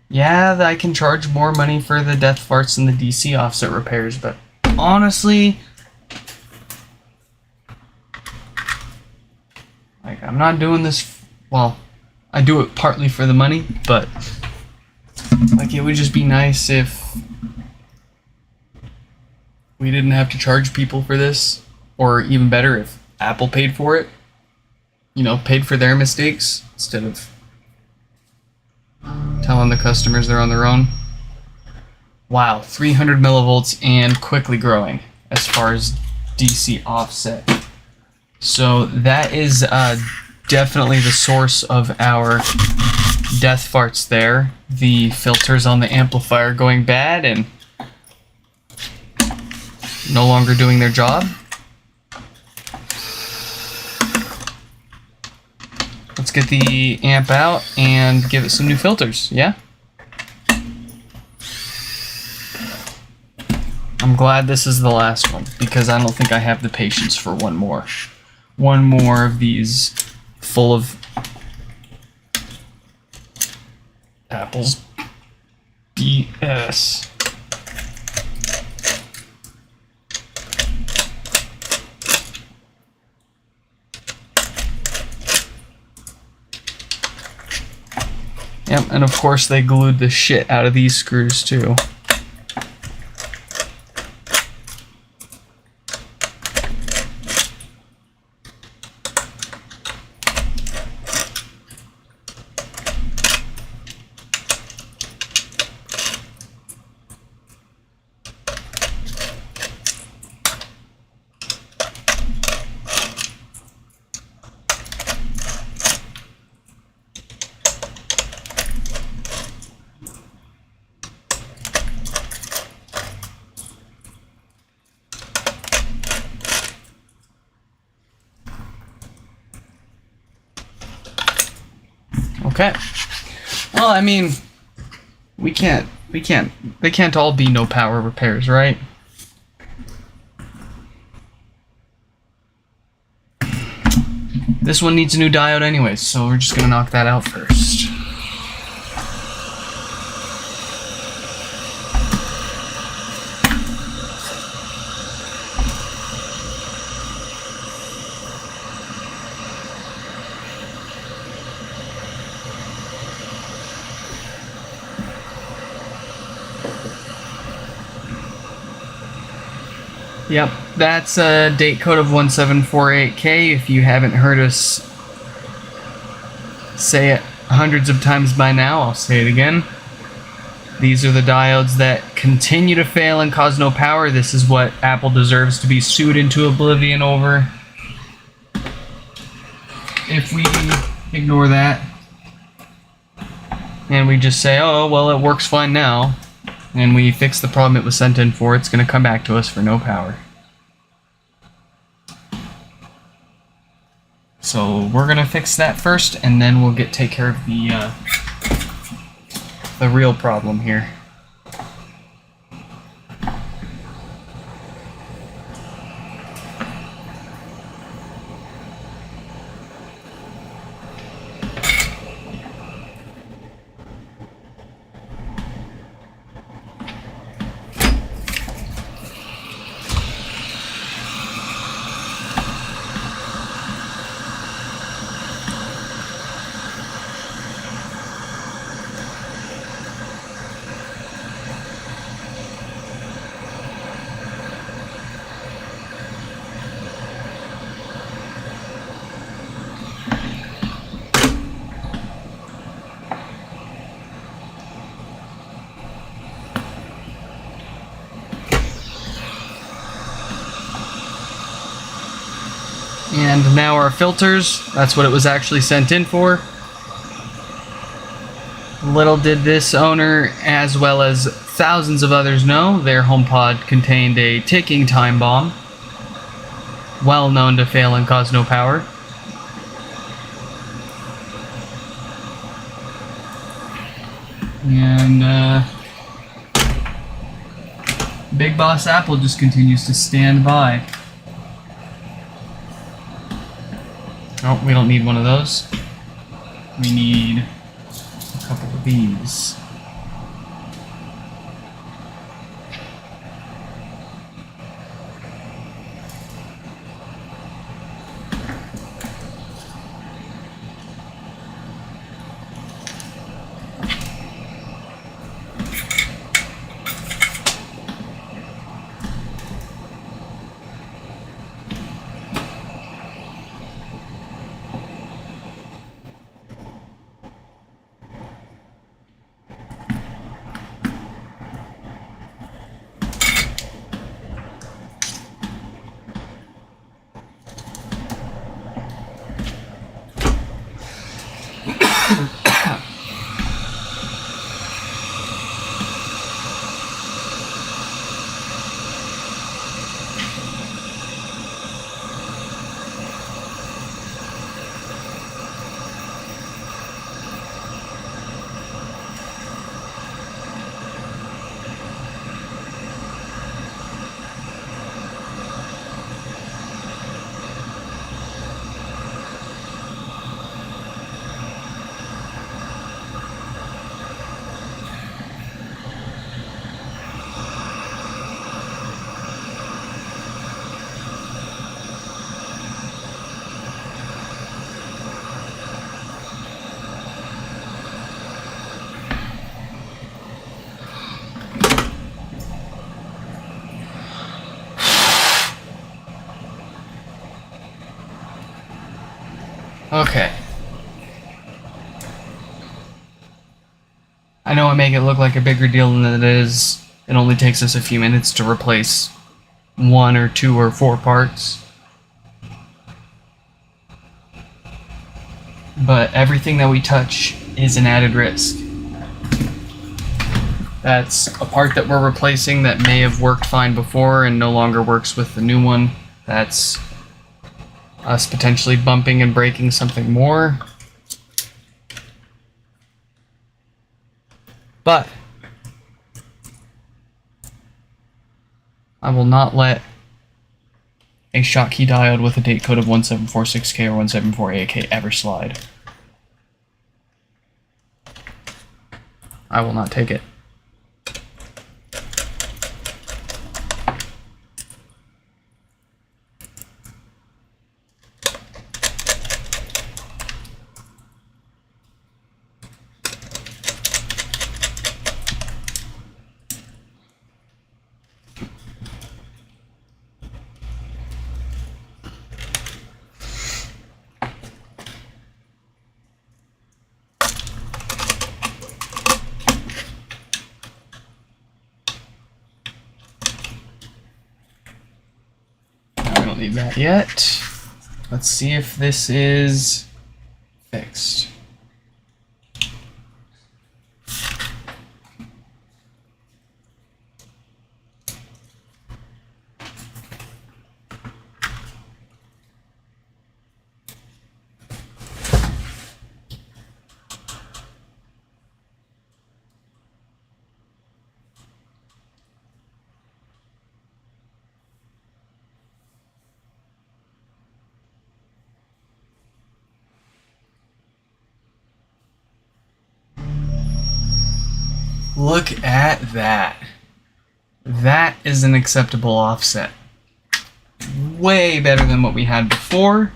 Yeah, I can charge more money for the death farts and the DC offset repairs, but honestly, like, I'm not doing this, well, I do it partly for the money, but like, it would just be nice if we didn't have to charge people for this, or even better, if Apple paid for it, you know, paid for their mistakes instead of telling the customers they're on their own. Wow, 300 millivolts and quickly growing as far as DC offset. So that is definitely the source of our death farts there. The filters on the amplifier going bad and no longer doing their job. Let's get the amp out and give it some new filters, yeah? I'm glad this is the last one, because I don't think I have the patience for one more. One more of these full of apples. BS. Yep, and of course they glued the shit out of these screws too. Okay. Well, I mean, they can't all be no power repairs, right? This one needs a new diode anyways, so we're just gonna knock that out first. Yep, that's a date code of 1748K. If you haven't heard us say it hundreds of times by now, I'll say it again. These are the diodes that continue to fail and cause no power. This is what Apple deserves to be sued into oblivion over. If we ignore that and we just say, oh, well, it works fine now, and we fix the problem it was sent in for, it's going to come back to us for no power. So we're going to fix that first, and then we'll take care of the real problem here. And now our filters, that's what it was actually sent in for. Little did this owner, as well as thousands of others, know their HomePod contained a ticking time bomb, well known to fail and cause no power. And Big Boss Apple just continues to stand by. Oh, we don't need one of those. We need a couple of these. Okay. I know I make it look like a bigger deal than it is. It only takes us a few minutes to replace 1 or 2 or 4 parts. But everything that we touch is an added risk. That's a part that we're replacing that may have worked fine before and no longer works with the new one. That's us potentially bumping and breaking something more. But I will not let a Schottky diode with a date code of 1746K or 174AK ever slide. I will not take it. I don't need that yet. Let's see if this is fixed. Look at that. That is an acceptable offset. Way better than what we had before.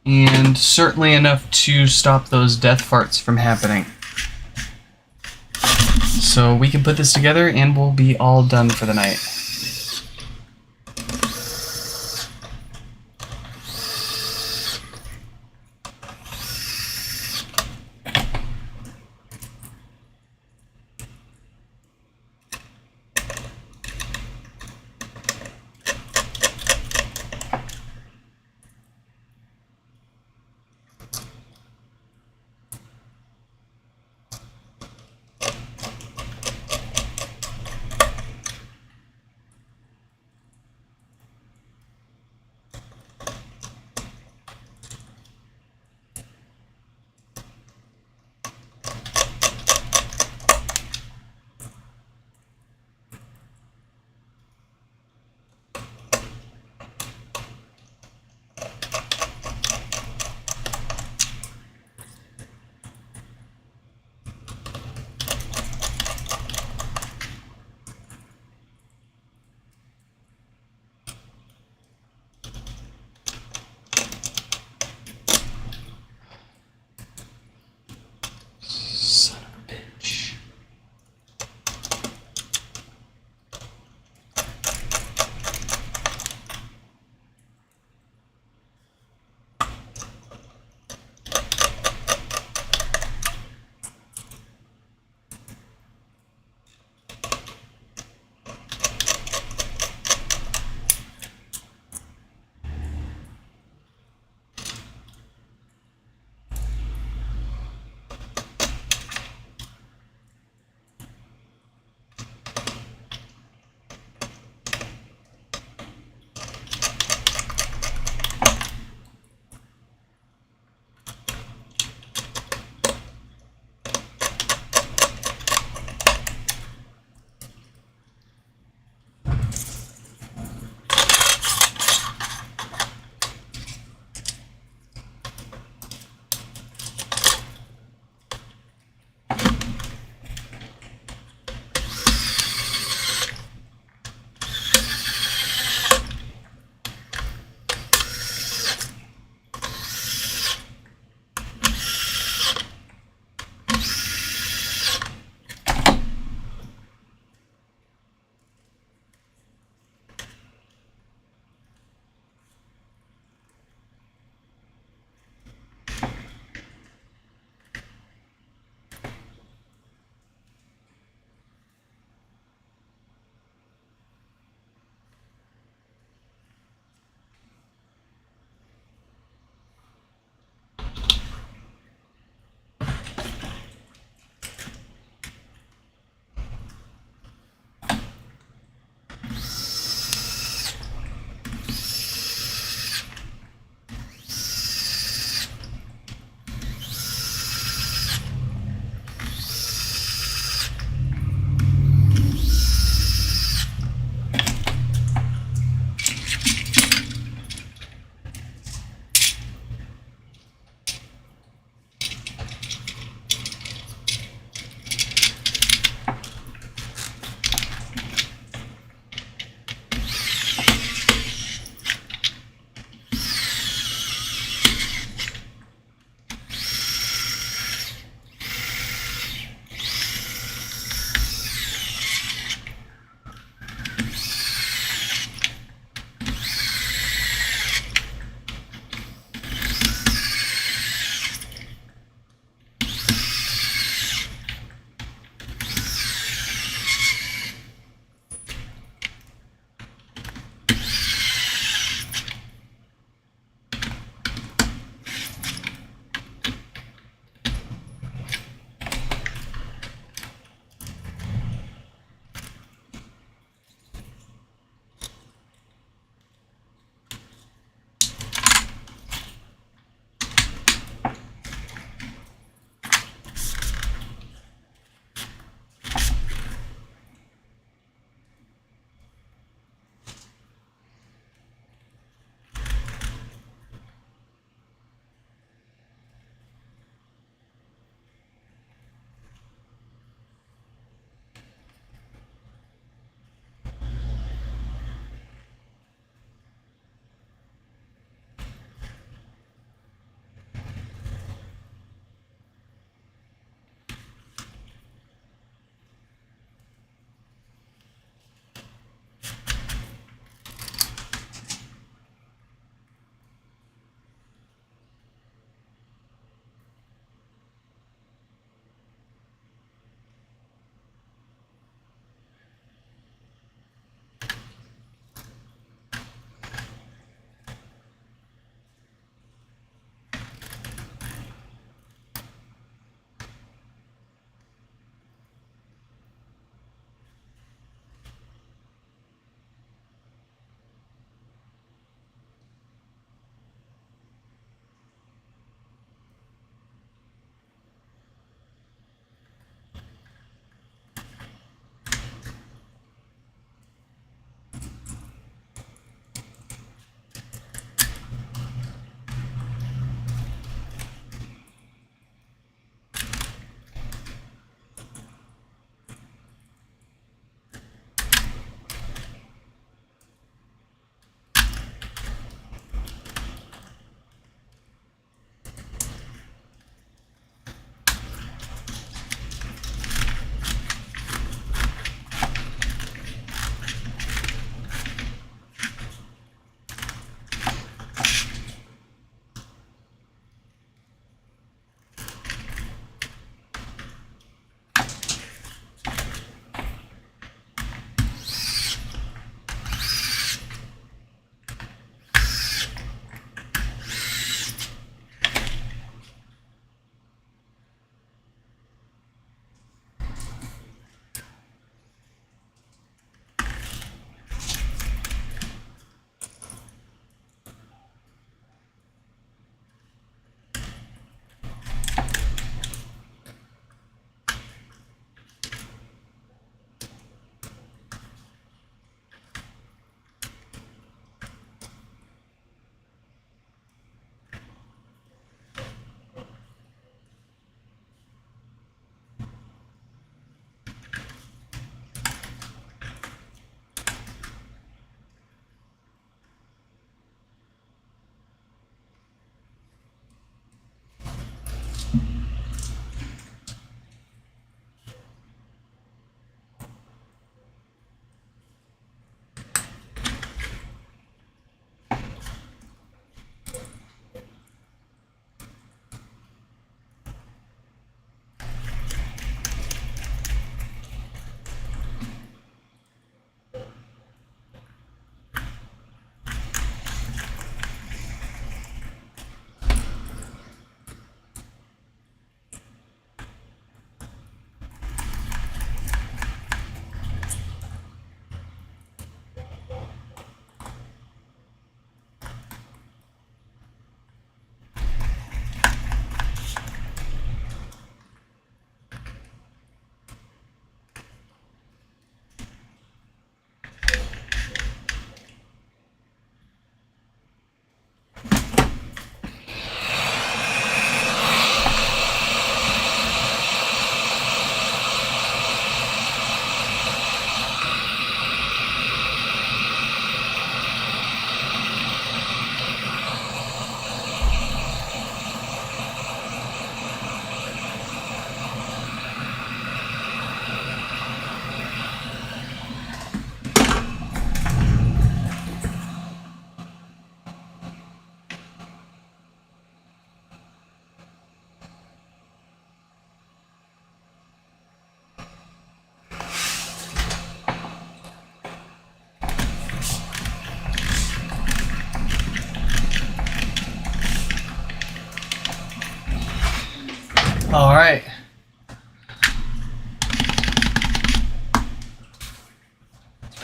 And certainly enough to stop those death farts from happening. So we can put this together and we'll be all done for the night.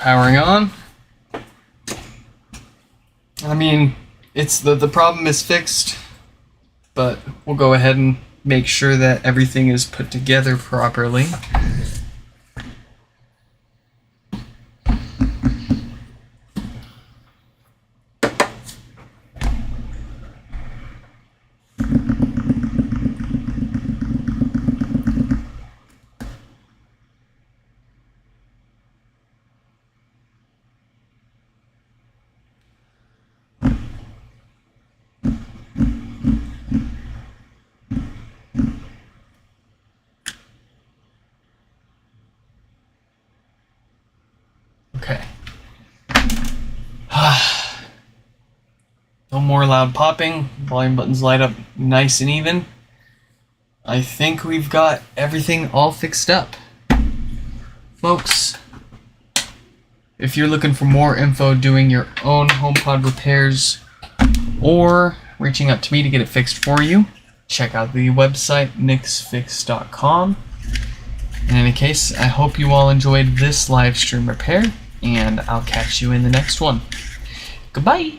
Powering on. I mean, it's the problem is fixed, but we'll go ahead and make sure that everything is put together properly. Okay. No more loud popping. Volume buttons light up nice and even. I think we've got everything all fixed up. Folks, if you're looking for more info doing your own HomePod repairs or reaching out to me to get it fixed for you, check out the website nixfix.com. In any case, I hope you all enjoyed this live stream repair, and I'll catch you in the next one. Goodbye!